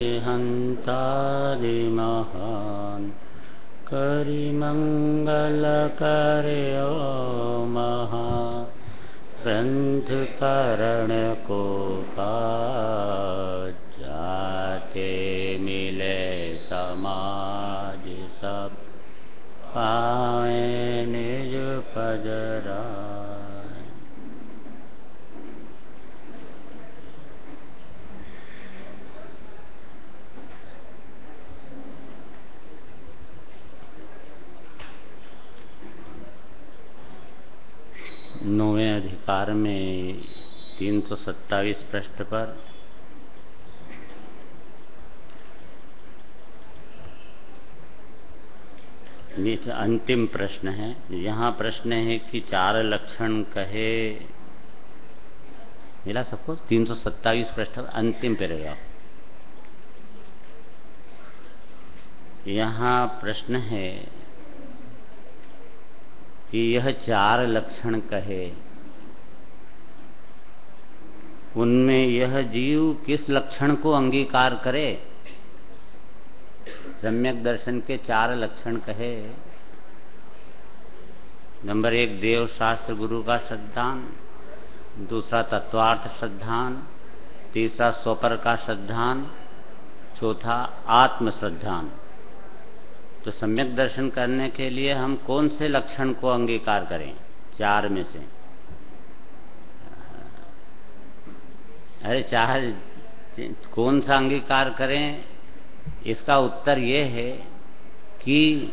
हन्तादि महान् करिमङ्गलकर्यो महान् ग्रंथकरण को जाते मिले समाज सब पाए निज पजरा। नौवें अधिकार में 327 पृष्ठ पर नीचे अंतिम प्रश्न है। यहाँ प्रश्न है कि चार लक्षण कहे, मिला सबको? 327 पृष्ठ अंतिम पैराग्राफ। यहाँ प्रश्न है कि यह चार लक्षण कहे, उनमें यह जीव किस लक्षण को अंगीकार करे। सम्यक दर्शन के चार लक्षण कहे। नंबर 1 देव शास्त्र गुरु का श्रद्धान, दूसरा तत्वार्थ श्रद्धान, तीसरा स्वपर का श्रद्धान, चौथा आत्म श्रद्धान। तो सम्यक दर्शन करने के लिए हम कौन से लक्षण को अंगीकार करें चार में से? अरे चार कौन सा अंगीकार करें? इसका उत्तर ये है कि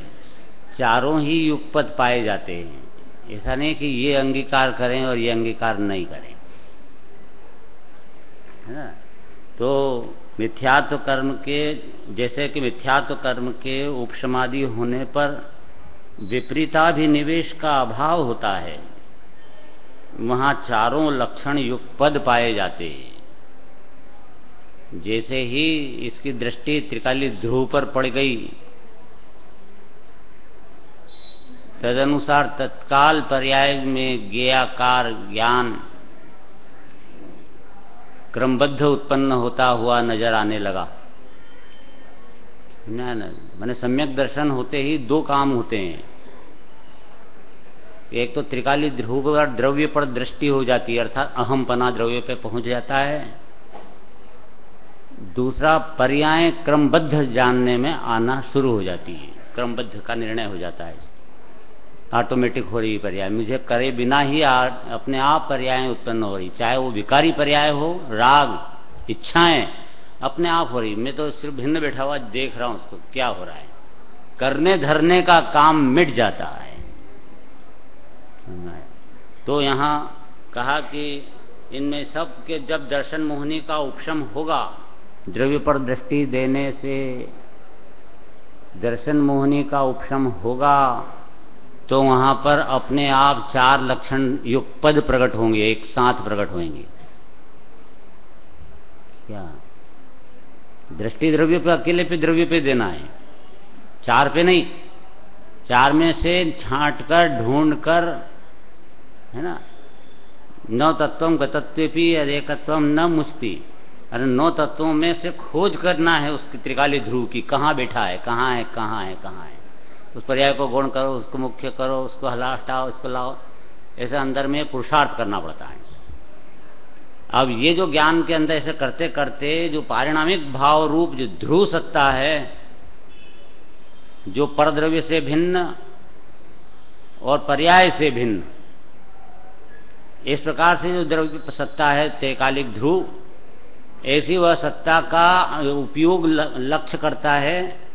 चारों ही युगपद पाए जाते हैं। ऐसा नहीं कि ये अंगीकार करें और ये अंगीकार नहीं करें, है ना? तो मिथ्यात्व कर्म के, जैसे कि मिथ्यात्व कर्म के उपशमादि होने पर विपरीताभिनिवेश का अभाव होता है, वहां चारों लक्षण युगपद पाए जाते हैं। जैसे ही इसकी दृष्टि त्रिकाली ध्रुव पर पड़ गई, तदनुसार तत्काल पर्याय में ज्ञेयाकार ज्ञान क्रमबद्ध उत्पन्न होता हुआ नजर आने लगा। ना माने सम्यक दर्शन होते ही दो काम होते हैं। एक तो त्रिकाली ध्रुव पर द्रव्य पर दृष्टि हो जाती है, अर्थात अहमपना द्रव्य पे पहुंच जाता है। दूसरा पर्याय क्रमबद्ध जानने में आना शुरू हो जाती है, क्रमबद्ध का निर्णय हो जाता है, ऑटोमेटिक हो रही पर्याय, मुझे करे बिना ही अपने आप पर्याय उत्पन्न हो रही, चाहे वो विकारी पर्याय हो, राग इच्छाएं अपने आप हो रही। मैं तो सिर्फ भिन्न बैठा हुआ देख रहा हूं उसको क्या हो रहा है, करने धरने का काम मिट जाता है। तो यहां कहा कि इनमें सब के जब दर्शन मोहनी का उपशम होगा, द्रव्य पर दृष्टि देने से दर्शन मोहनी का उपशम होगा, तो वहां पर अपने आप चार लक्षण युगपद प्रकट होंगे, एक साथ प्रकट होंगे। क्या दृष्टि द्रव्य पे, अकेले पे द्रव्य पे देना है, चार पे नहीं। चार में से छांट कर ढूंढ कर, है ना, नौ तत्वम गतत्वेपि अदेकत्वम न मुचति। अरे 9 तत्वों में से खोज करना है उसकी त्रिकाली ध्रुव की, कहाँ बैठा है, कहाँ है, कहाँ है, कहाँ है। उस पर्याय को गौण करो, उसको मुख्य करो, उसको हटाओ, उसको लाओ, ऐसे अंदर में पुरुषार्थ करना पड़ता है। अब ये जो ज्ञान के अंदर ऐसे करते करते जो पारिणामिक भाव रूप जो ध्रुव सत्ता है, जो परद्रव्य से भिन्न और पर्याय से भिन्न, इस प्रकार से जो द्रव्य सत्ता है त्रिकालिक ध्रुव, ऐसी वह सत्ता का उपयोग लक्ष्य करता है,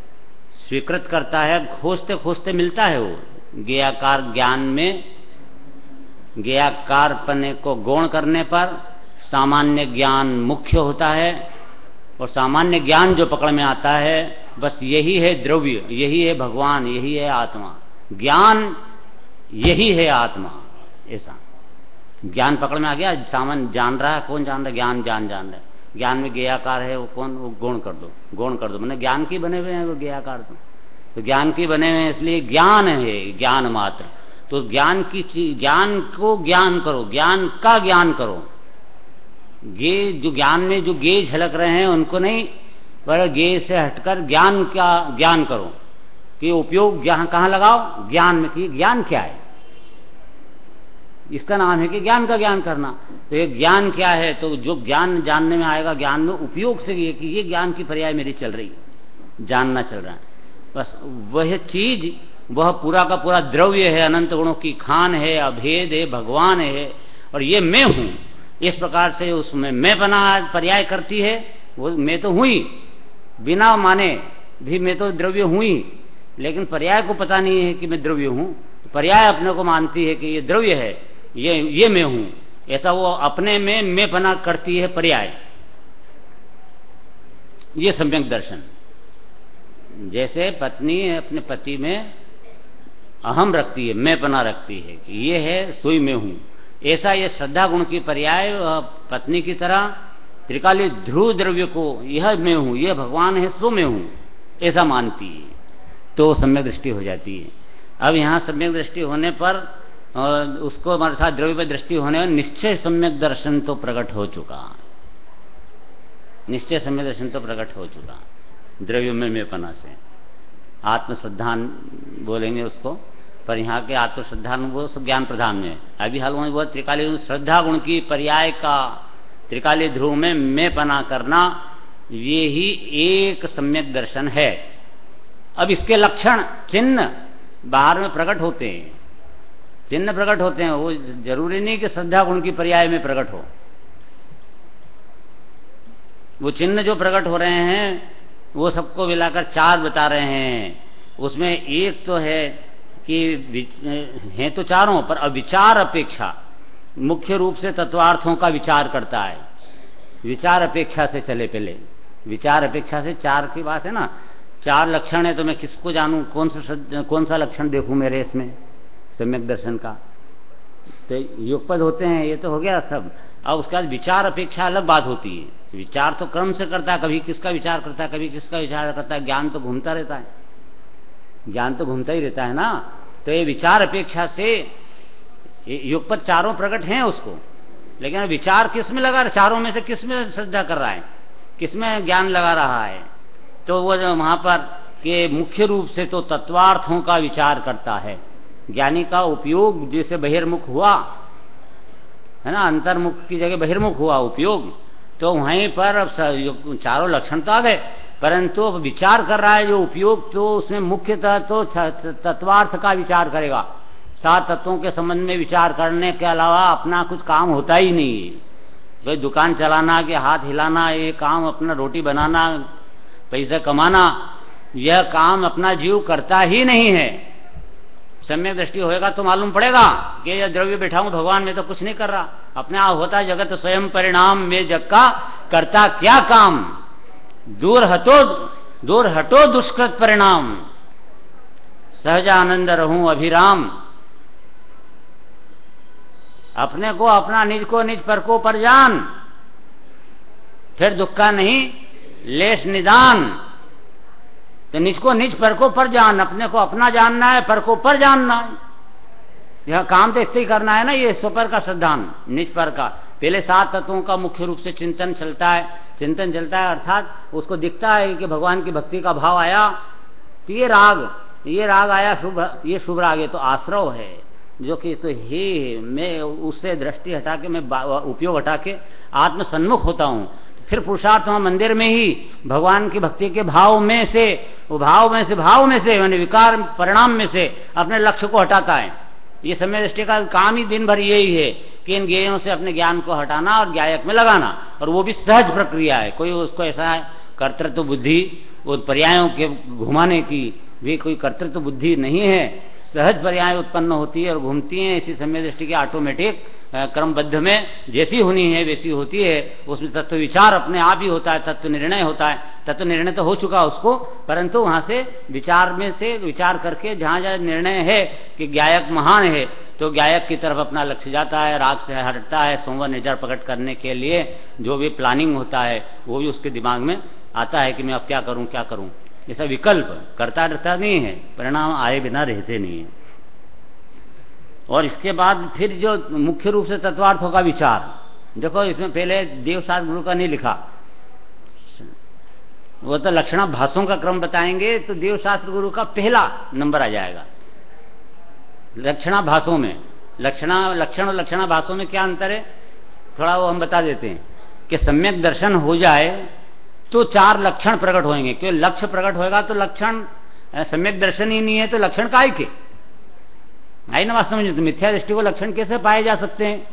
स्वीकृत करता है, खोजते खोजते मिलता है। वो ज्ञेयाकार ज्ञान में ज्ञेयाकार पने को गौण करने पर सामान्य ज्ञान मुख्य होता है, और सामान्य ज्ञान जो पकड़ में आता है, बस यही है द्रव्य, यही है भगवान, यही है आत्मा, ज्ञान यही है आत्मा। ऐसा ज्ञान पकड़ में आ गया, सामान्य जान रहा है, कौन जान रहा है? ज्ञान जान रहा है। ज्ञान में ज्ञेयाकार है, वो कौन? वो गौण कर दो, गौण कर दो, मैंने ज्ञान की बने हुए हैं वो ज्ञेयाकार। तो ज्ञान की बने हुए हैं, इसलिए ज्ञान है, ज्ञान मात्र। तो ज्ञान की चीज, ज्ञान को ज्ञान करो, ज्ञान का ज्ञान करो। ये जो ज्ञान में जो गेय झलक रहे हैं उनको नहीं, पर ज्ञेय से हटकर ज्ञान करो कि उपयोग कहाँ लगाओ, ज्ञान में। कि ज्ञान क्या है, इसका नाम है कि ज्ञान का ज्ञान करना। तो ये ज्ञान क्या है, तो जो ज्ञान जानने में आएगा, ज्ञान में उपयोग से ये कि ये ज्ञान की पर्याय मेरी चल रही है, जानना चल रहा है। बस वह चीज, वह पूरा का पूरा द्रव्य है, अनंत गुणों की खान है, अभेद है, भगवान है, और ये मैं हूं। इस प्रकार से उसमें मैं बना पर्याय करती है। वो मैं तो हुई, बिना माने भी मैं तो द्रव्य हुई, लेकिन पर्याय को पता नहीं है कि मैं द्रव्य हूं। पर्याय अपने को मानती है कि ये द्रव्य है, ये मैं हूं। ऐसा वो अपने में मैं बना करती है पर्याय। ये सम्यक दर्शन। जैसे पत्नी अपने पति में अहम रखती है, मैं बना रखती है कि ये है सोई मैं हूं, ऐसा ये श्रद्धा गुण की पर्याय पत्नी की तरह त्रिकाली ध्रुव द्रव्य को यह मैं हूं, यह भगवान है, सो मैं हूं, ऐसा मानती है, तो सम्यक दृष्टि हो जाती है। अब यहां सम्यक दृष्टि होने पर उसको अर्थात द्रव्य पर दृष्टि होने पर निश्चय सम्यक दर्शन तो प्रकट हो चुका, निश्चय सम्यक दर्शन तो प्रकट हो चुका द्रव्य में मेपना से। आत्मश्रद्धान बोलेंगे उसको, पर यहाँ के आत्मश्रद्धान वो सब ज्ञान प्रधान में। अभी हाल में वो त्रिकाली श्रद्धा गुण की पर्याय का त्रिकाली ध्रुव में मैं पना करना, ये ही एक सम्यक दर्शन है। अब इसके लक्षण चिन्ह बाहर में प्रकट होते हैं, चिन्ह प्रकट होते हैं। वो जरूरी नहीं कि श्रद्धा गुण की पर्याय में प्रकट हो। वो चिन्ह जो प्रकट हो रहे हैं वो सबको मिलाकर 4 बता रहे हैं। उसमें एक तो है कि हैं तो चारों, पर अविचार अपेक्षा मुख्य रूप से तत्वार्थों का विचार करता है। विचार अपेक्षा से चले पहले, विचार अपेक्षा से 4 की बात है ना। 4 लक्षण है तो मैं किसको जानूं, कौन सा लक्षण देखूं मेरे इसमें सम्यक दर्शन का। तो युगपद होते हैं, ये तो हो गया सब। अब उसके बाद विचार अपेक्षा अलग बात होती है। विचार तो क्रम से करता है, कभी किसका विचार करता है, कभी किसका विचार करता है। ज्ञान तो घूमता रहता है, ज्ञान तो घूमता ही रहता है ना। तो ये विचार अपेक्षा से युगपद चारों प्रकट हैं उसको, लेकिन विचार किस में लगा, चारों में से किस में श्रद्धा कर रहा है, किस में ज्ञान लगा रहा है। तो वो वहां पर के मुख्य रूप से तो तत्वार्थों का विचार करता है। ज्ञानी का उपयोग जैसे बहिर्मुख हुआ है ना, अंतर्मुख की जगह बहिर्मुख हुआ उपयोग, तो वहीं पर अब चारों लक्षण तो आ गए, परंतु अब विचार कर रहा है जो उपयोग, तो उसमें मुख्यतः तो तत्वार्थ का विचार करेगा। 7 तत्वों के संबंध में विचार करने के अलावा अपना कुछ काम होता ही नहीं है। कोई दुकान चलाना कि हाथ हिलाना, ये काम अपना रोटी बनाना, पैसा कमाना, यह काम अपना जीव करता ही नहीं है। सम्यक दृष्टि होएगा तो मालूम पड़ेगा कि यह द्रव्य बैठा हूं भगवान, में तो कुछ नहीं कर रहा, अपने आप होता जगत स्वयं परिणाम में जग का करता क्या काम। दूर हटो दुष्कृत परिणाम, सहज आनंद रहूं अभिराम। अपने को अपना, निज को निज, पर को पर जान, फिर दुख का नहीं लेश निदान। तो निज को निज, पर को पर जान, अपने को अपना जानना है, पर को पर जानना है। यह काम तो इससे ही करना है ना, ये स्वपर का श्रद्धान, निज पर का। पहले 7 तत्वों का मुख्य रूप से चिंतन चलता है, चिंतन चलता है, अर्थात उसको दिखता है कि भगवान की भक्ति का भाव आया, तो ये राग आया, ये शुभ राग है, तो आश्रव है जो कि तो हे मैं उससे दृष्टि हटा के, मैं उपयोग हटा के आत्मसन्मुख होता हूं। फिर पुरुषार्थ मंदिर में ही भगवान की भक्ति के भाव में से मैंने विकार परिणाम में से अपने लक्ष्य को हटाता है। ये सम्यक दृष्टि का काम ही दिन भर यही है कि इन ज्ञेयों से अपने ज्ञान को हटाना और ज्ञायक में लगाना, और वो भी सहज प्रक्रिया है। कोई उसको ऐसा है कर्तृत्व बुद्धि, वो पर्यायों के घुमाने की भी कोई कर्तृत्व बुद्धि नहीं है। सहज पर्याय उत्पन्न होती है और घूमती हैं। इसी सम्यक दृष्टि के ऑटोमेटिक क्रमबद्ध में जैसी होनी है वैसी होती है। उसमें तत्व विचार अपने आप ही होता है, तत्व निर्णय होता है। तत्व निर्णय तो हो चुका उसको, परंतु वहां से विचार करके जहां जहां निर्णय है कि ज्ञायक महान है, तो ज्ञायक की तरफ अपना लक्ष्य जाता है, राग से हटता है। सोमवार नेचर प्रकट करने के लिए जो भी प्लानिंग होता है वो भी उसके दिमाग में आता है कि मैं अब क्या करूं। ऐसा विकल्प करता रहता नहीं है, परिणाम आए बिना रहते नहीं है। और इसके बाद फिर जो मुख्य रूप से तत्वार्थों का विचार, देखो इसमें पहले देवशास्त्र गुरु का नहीं लिखा, वो तो लक्षणाभासों का क्रम बताएंगे तो देवशास्त्र गुरु का पहला नंबर आ जाएगा। लक्षणाभासों में लक्षण और लक्षणाभासों में क्या अंतर है, थोड़ा वो हम बता देते हैं कि सम्यक दर्शन हो जाए तो 4 लक्षण प्रकट होंगे, क्योंकि लक्ष्य प्रकट होगा तो लक्षण, सम्यक दर्शन ही नहीं है तो लक्षण काहे के आई ना। वास्तव में तो मिथ्या दृष्टि को लक्षण कैसे पाए जा सकते हैं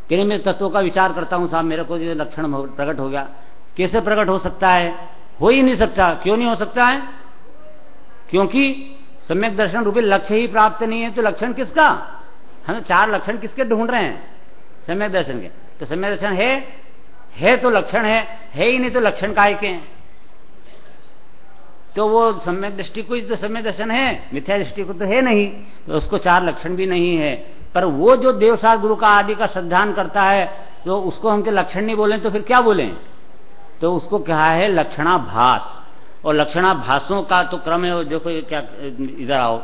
कि नहीं, मैं तत्वों का विचार करता हूं साहब, मेरे को ये लक्षण प्रकट हो गया, कैसे प्रकट हो सकता है, हो ही नहीं सकता। क्यों नहीं हो सकता है, क्योंकि सम्यक दर्शन रूपी लक्ष्य ही प्राप्त नहीं है, तो लक्षण किसका, हम 4 लक्षण किसके ढूंढ रहे हैं, सम्यक दर्शन के। तो सम्यक दर्शन है तो लक्षण है ही नहीं तो लक्षण काहे के हैं। तो वो सम्यक दृष्टि को तो सम्यक दर्शन है, मिथ्या दृष्टि को तो है नहीं, तो उसको 4 लक्षण भी नहीं है। पर वो जो देवशास्त्र गुरु का आदि का श्रद्धान करता है तो उसको हम के लक्षण नहीं बोलें तो फिर क्या बोलें, तो उसको कहा है लक्षणाभास। और लक्षणाभासों का तो क्रम है, देखो क्या, इधर आओ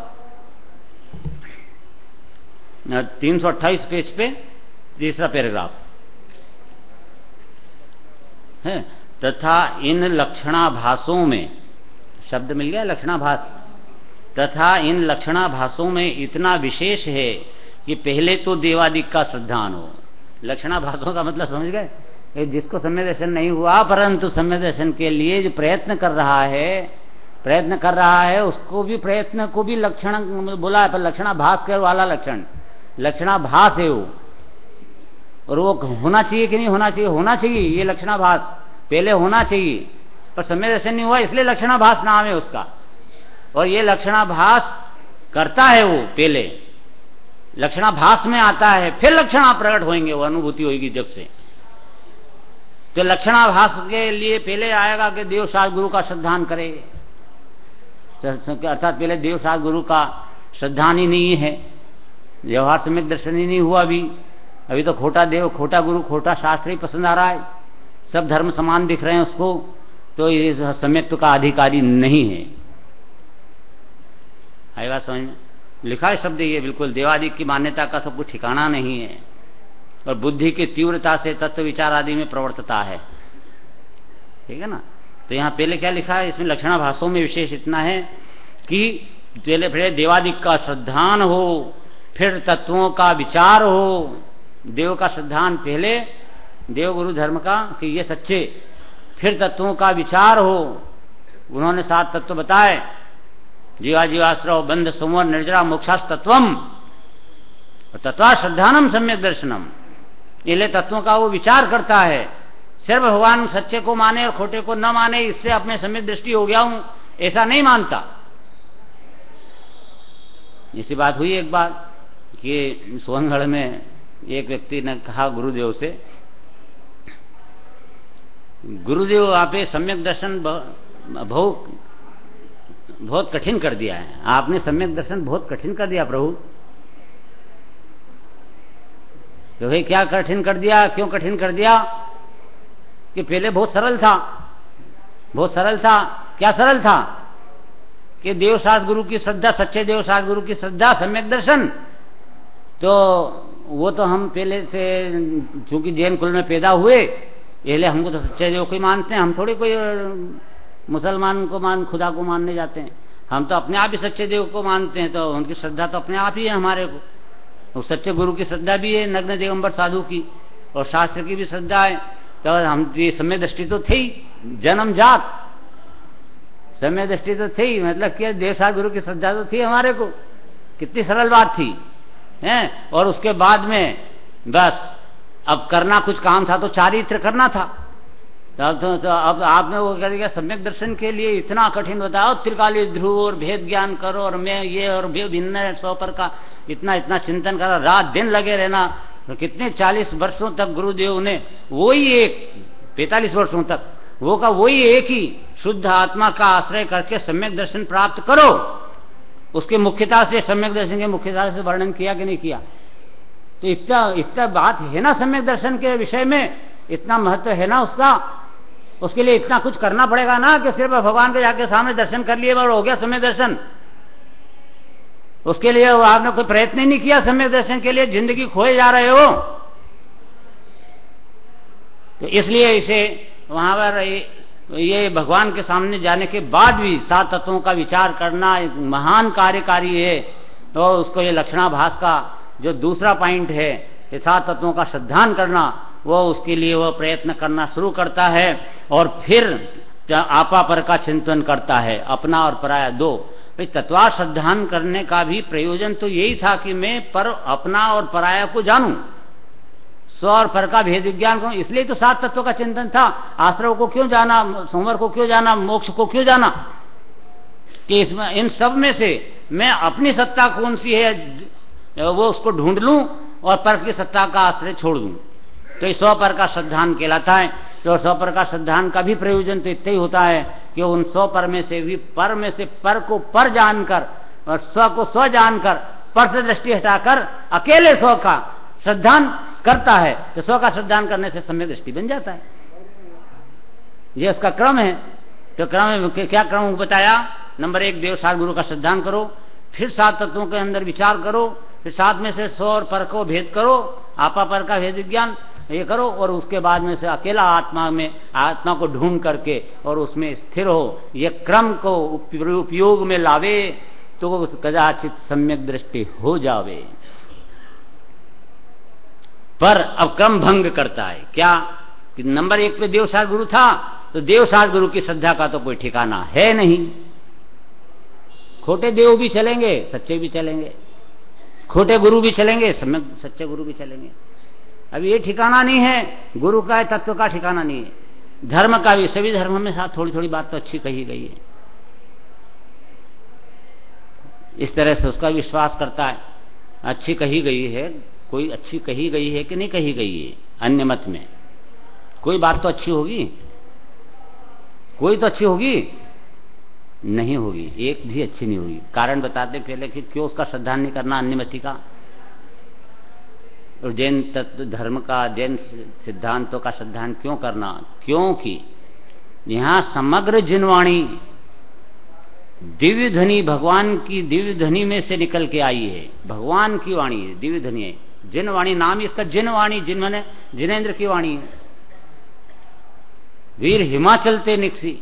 328 पेज पे तीसरा पैराग्राफ है। तथा इन लक्षणाभासों में, शब्द मिल गया लक्षणाभास, तथा इन लक्षणाभासों में इतना विशेष है कि पहले तो देवादिक का श्रद्धान हो। लक्षणाभासों का मतलब समझ गए, जिसको सम्यक दर्शन नहीं हुआ परंतु सम्यक दर्शन के लिए जो प्रयत्न कर रहा है उसको भी, प्रयत्न को भी लक्षण बोला है, पर लक्षणाभास के वाला लक्षण, लक्षणाभास है वो। और वो होना चाहिए कि नहीं होना चाहिए, होना चाहिए, ये लक्षणाभास पहले होना चाहिए, पर सम्यक दर्शन नहीं हुआ इसलिए लक्षणाभास नाम है उसका। और ये लक्षणाभास करता है वो, पहले लक्षणाभास में आता है, फिर लक्षण प्रकट होंगे, वो अनुभूति होगी जब से। तो लक्षणाभास के लिए पहले आएगा कि देवशास्त्र गुरु का श्रद्धान करे, अर्थात पहले देवशास्त्र गुरु का श्रद्धान ही नहीं है, व्यवहार सम्यक दर्शन ही नहीं हुआ अभी तो खोटा देव, खोटा गुरु, खोटा शास्त्र ही पसंद आ रहा है, सब धर्म समान दिख रहे हैं उसको, तो ये सम्यक्त्व का अधिकारी नहीं है। आई बात समझ में, लिखा है शब्द ये बिल्कुल, देवादि की मान्यता का सब कुछ ठिकाना नहीं है, और बुद्धि की तीव्रता से तत्व विचार आदि में प्रवर्तता है, ठीक है ना। तो यहां पहले क्या लिखा है, इसमें लक्षणाभासों में विशेष इतना है कि पहले देवादिक का श्रद्धान हो, फिर तत्वों का विचार हो। देव का श्रद्धान पहले, देव गुरु धर्म का कि ये सच्चे, फिर तत्वों का विचार हो। उन्होंने 7 तत्व बताए, जीवा जीवाश्रव बंध सुमर निर्जरा मोक्षास तत्वम, तत्वा श्रद्धानम सम्यक दर्शनम। इसलिए तत्वों का वो विचार करता है, सिर्फ भगवान सच्चे को माने और खोटे को न माने, इससे अपने सम्यक दृष्टि हो गया हूं, ऐसा नहीं मानता। ऐसी बात हुई एक बार कि सोनगढ़ में एक व्यक्ति ने कहा गुरुदेव से, गुरुदेव आप सम्यक दर्शन बहुत कठिन कर दिया है, आपने सम्यक दर्शन बहुत कठिन कर दिया प्रभु। तो भाई क्या कठिन कर दिया, क्यों कठिन कर दिया, कि पहले बहुत सरल था, बहुत सरल था। क्या सरल था कि देवशास्त्र गुरु की श्रद्धा, सच्चे देवशास्त्र गुरु की श्रद्धा, सम्यक दर्शन, तो वो तो हम पहले से चूंकि जैन कुल में पैदा हुए, इसलिए हमको तो सच्चे देव को ही मानते हैं, हम थोड़ी कोई मुसलमान को खुदा को मानने जाते हैं, हम तो अपने आप ही सच्चे देव को मानते हैं, तो उनकी श्रद्धा तो अपने आप ही है हमारे को। तो सच्चे गुरु की श्रद्धा भी है, नग्न दिगंबर साधु की, और शास्त्र की भी श्रद्धा है। तो हम ये सम्यक दृष्टि तो थी, जन्मजात सम्यक दृष्टि तो थी, मतलब कि देवशास्त्र गुरु की श्रद्धा तो थी हमारे को। कितनी सरल बात थी हैं। और उसके बाद में बस अब करना कुछ काम था तो चारित्र करना था। तो अब आपने वो कर दिया, सम्यक दर्शन के लिए इतना कठिन बताया, त्रिकाली ध्रुव और भेद ज्ञान करो, और मैं ये और भिन्न 100 पर का इतना चिंतन करा, रात दिन लगे रहना। तो कितने 40 वर्षों तक गुरुदेव ने वही एक, 45 वर्षों तक वही एक ही शुद्ध आत्मा का आश्रय करके सम्यक दर्शन प्राप्त करो। उसके मुख्यता से, सम्यक दर्शन के मुख्यता से वर्णन किया कि नहीं किया। तो इतना बात है ना सम्यक दर्शन के विषय में, इतना महत्व है ना उसका, उसके लिए इतना कुछ करना पड़ेगा ना कि सिर्फ भगवान के जाके सामने दर्शन कर लिए और हो गया सम्यक दर्शन। उसके लिए आपने कोई प्रयत्न ही नहीं किया सम्यक दर्शन के लिए, जिंदगी खोए जा रहे हो। तो इसलिए इसे वहां पर ये भगवान के सामने जाने के बाद भी 7 तत्वों का विचार करना एक महान कार्यकारी है। तो उसको ये लक्षणाभास का जो दूसरा पॉइंट है, ये 7 तत्वों का श्रद्धान करना, वो उसके लिए वो प्रयत्न करना शुरू करता है और फिर आपा पर का चिंतन करता है, अपना और पराया दो। तत्वा श्रद्धान करने का भी प्रयोजन तो यही था कि मैं पर अपना और पराया को जानूं, स्व और पर का भेद विज्ञान करूं। इसलिए तो 7 तत्वों का चिंतन था। आश्रव को क्यों जाना, संवर को क्यों जाना, मोक्ष को क्यों जाना, कि इसमें इन सब में से मैं अपनी सत्ता कौन सी है वो उसको ढूंढ लूं और पर की सत्ता का आश्रय छोड़ दूं। तो इस स्व पर का श्रद्धान कहलाता है। तो स्व पर का श्रद्धान का भी प्रयोजन तो इतना ही होता है कि उन स्व पर में से भी पर में से पर को पर जानकर और स्व को स्व जानकर पर से दृष्टि हटाकर अकेले स्व का श्रद्धान करता है। तो स्व का श्रद्धान करने से सम्यक दृष्टि बन जाता है। ये उसका क्रम है। तो क्रम में क्या क्रम बताया? नंबर 1 देव सात गुरु का श्रद्धान करो, फिर 7 तत्वों के अंदर विचार करो, फिर 7 में से स्व और पर को भेद करो, आपा पर का भेद विज्ञान ये करो, और उसके बाद में से अकेला आत्मा को ढूंढ करके और उसमें स्थिर हो। ये क्रम को उपयोग में लावे तो कदाचित सम्यक दृष्टि हो जावे। पर अब क्रम भंग करता है। क्या कि नंबर 1 पे देवसार गुरु था, तो देवसार गुरु की श्रद्धा का तो कोई ठिकाना है नहीं। खोटे देव भी चलेंगे, सच्चे भी चलेंगे, खोटे गुरु भी चलेंगे, सम्यक सच्चे गुरु भी चलेंगे। अब ये ठिकाना नहीं है, गुरु का तत्व का ठिकाना नहीं है। धर्म का भी, सभी धर्म में साथ थोड़ी थोड़ी बात तो अच्छी कही गई है। इस तरह से उसका विश्वास करता है, अच्छी कही गई है। कोई अच्छी कही गई है कि नहीं कही गई है? अन्य मत में कोई बात तो अच्छी होगी, कोई तो अच्छी होगी नहीं होगी, एक भी अच्छी नहीं होगी। कारण बताते पहले कि क्यों उसका श्रद्धान नहीं करना अन्यमति का और जैन तत्व धर्म का, जैन सिद्धांतों का श्रद्धान क्यों करना? क्योंकि यहां समग्र जिनवाणी दिव्य ध्वनि भगवान की दिव्य ध्वनि में से निकल के आई है। भगवान की वाणी है, दिव्य ध्वनि है। जिनवाणी नाम इसका जिनवाणी, जिन माने जिनेन्द्र की वाणी है। वीर हिमाचल ते निकसी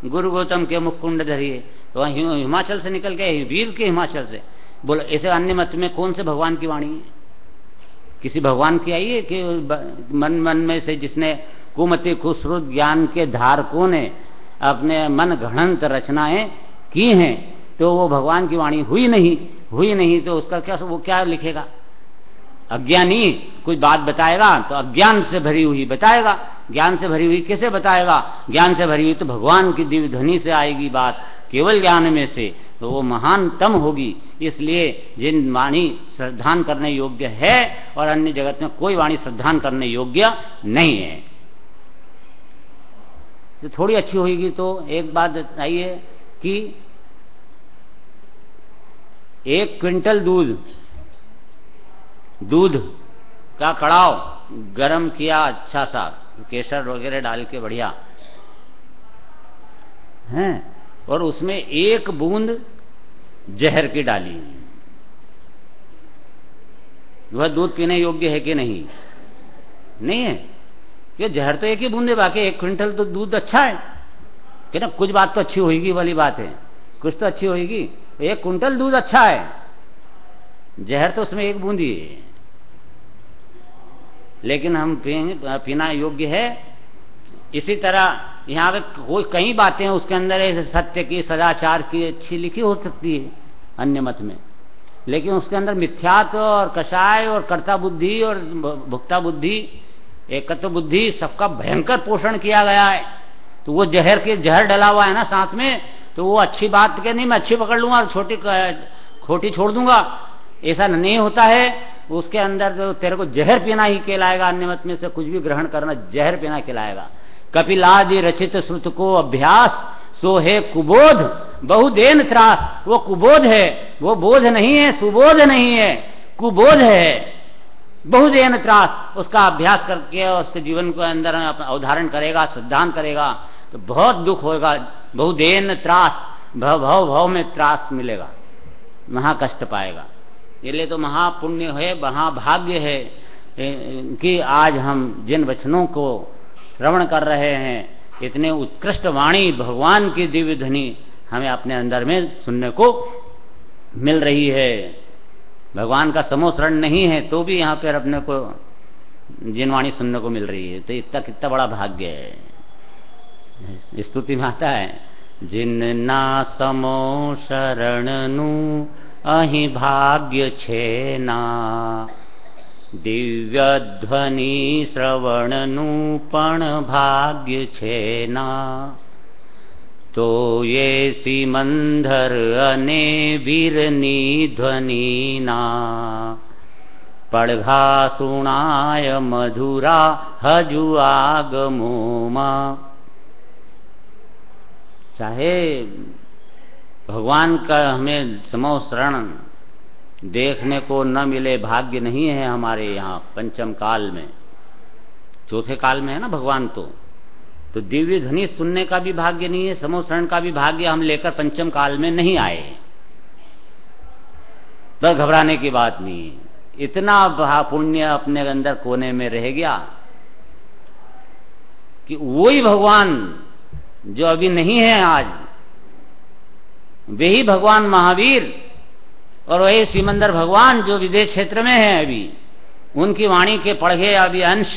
गुरु गौतम के मुकुंड धरिए, तो हिमाचल से निकल गए, वीर के हिमाचल से। बोलो ऐसे अन्य मत में कौन से भगवान की वाणी है? किसी भगवान की आई है कि मन में से जिसने कुमति खुसरुद ज्ञान के धारकों ने अपने मन घड़ंत रचनाएं की हैं, तो वो भगवान की वाणी हुई नहीं तो उसका क्या, वो क्या लिखेगा? अज्ञानी कुछ बात बताएगा तो अज्ञान से भरी हुई बताएगा, ज्ञान से भरी हुई कैसे बताएगा? ज्ञान से भरी हुई तो भगवान की दिव्य ध्वनि से आएगी बात, केवल ज्ञान में से, तो वो महानतम होगी। इसलिए जिन वाणी श्रद्धान करने योग्य है और अन्य जगत में कोई वाणी श्रद्धान करने योग्य नहीं है। तो थोड़ी अच्छी होगी तो एक बात बताइए कि 1 क्विंटल दूध का कड़ाव गरम किया, अच्छा सा केसर वगैरह डाल के बढ़िया हैं, और उसमें 1 बूंद जहर की डाली, वह दूध पीने योग्य है कि नहीं? नहीं है। ये जहर तो 1 ही बूंद है, बाकी 1 क्विंटल तो दूध अच्छा है कि ना। कुछ बात तो अच्छी होगी वाली बात है, कुछ तो अच्छी होगी। 1 क्विंटल दूध अच्छा है, जहर तो उसमें 1 बूंद ही है, लेकिन हम पीना योग्य है। इसी तरह यहाँ पे कोई कई बातें उसके अंदर ऐसे सत्य की, सदाचार की अच्छी लिखी हो सकती है अन्य मत में, लेकिन उसके अंदर मिथ्यात्व और कषाय और कर्ता बुद्धि और भुक्ता बुद्धि, एकत्व बुद्धि, सबका भयंकर पोषण किया गया है। तो वो जहर डला हुआ है ना साथ में, तो वो अच्छी बात के नहीं मैं अच्छी पकड़ लूंगा और खोटी छोड़ दूंगा, ऐसा नहीं होता है। उसके अंदर तो तेरे को जहर पीना ही कहलाएगा। अन्य मत में से कुछ भी ग्रहण करना जहर पीना कहलाएगा। कपिलादि रचित श्रुत को अभ्यास सो है कुबोध बहुदेन त्रास। वो कुबोध है, वो बोध नहीं है, सुबोध नहीं है, कुबोध है, बहुदेन त्रास। उसका अभ्यास करके उसके जीवन के अंदर अवधारण करेगा, सिद्धांत करेगा तो बहुत दुख होगा। बहुदेन त्रास, भव में त्रास मिलेगा, महाकष्ट पाएगा। इसलिए तो महापुण्य है, महाभाग्य है कि आज हम जिन वचनों को श्रवण कर रहे हैं इतने उत्कृष्ट वाणी भगवान की दिव्य ध्वनि हमें अपने अंदर में सुनने को मिल रही है। भगवान का समोसरण नहीं है तो भी यहाँ पर अपने को जिन वाणी सुनने को मिल रही है, तो इतना कितना बड़ा भाग्य है। स्तुति में आता है, जिन ना समो शरणनु अहि भाग्य छे ना, दिव्य ध्वनि श्रवणनु पण भाग्य छे ना, तो ये सिमंदर अने वीरनी ध्वनि ना, પડઘા સુણાય મધુરા હજુ આગમોમાં। चाहे भगवान का हमें समो शरण देखने को न मिले, भाग्य नहीं है हमारे यहाँ पंचम काल में, चौथे काल में है ना भगवान, तो दिव्य ध्वनि सुनने का भी भाग्य नहीं है, समो शरण का भी भाग्य हम लेकर पंचम काल में नहीं आए, तो घबराने की बात नहीं है। इतना पुण्य अपने अंदर कोने में रह गया कि वही भगवान जो अभी नहीं है आज, वे ही भगवान महावीर और वही सिमंदर भगवान जो विदेश क्षेत्र में है अभी, उनकी वाणी के पढ़े अभी अंश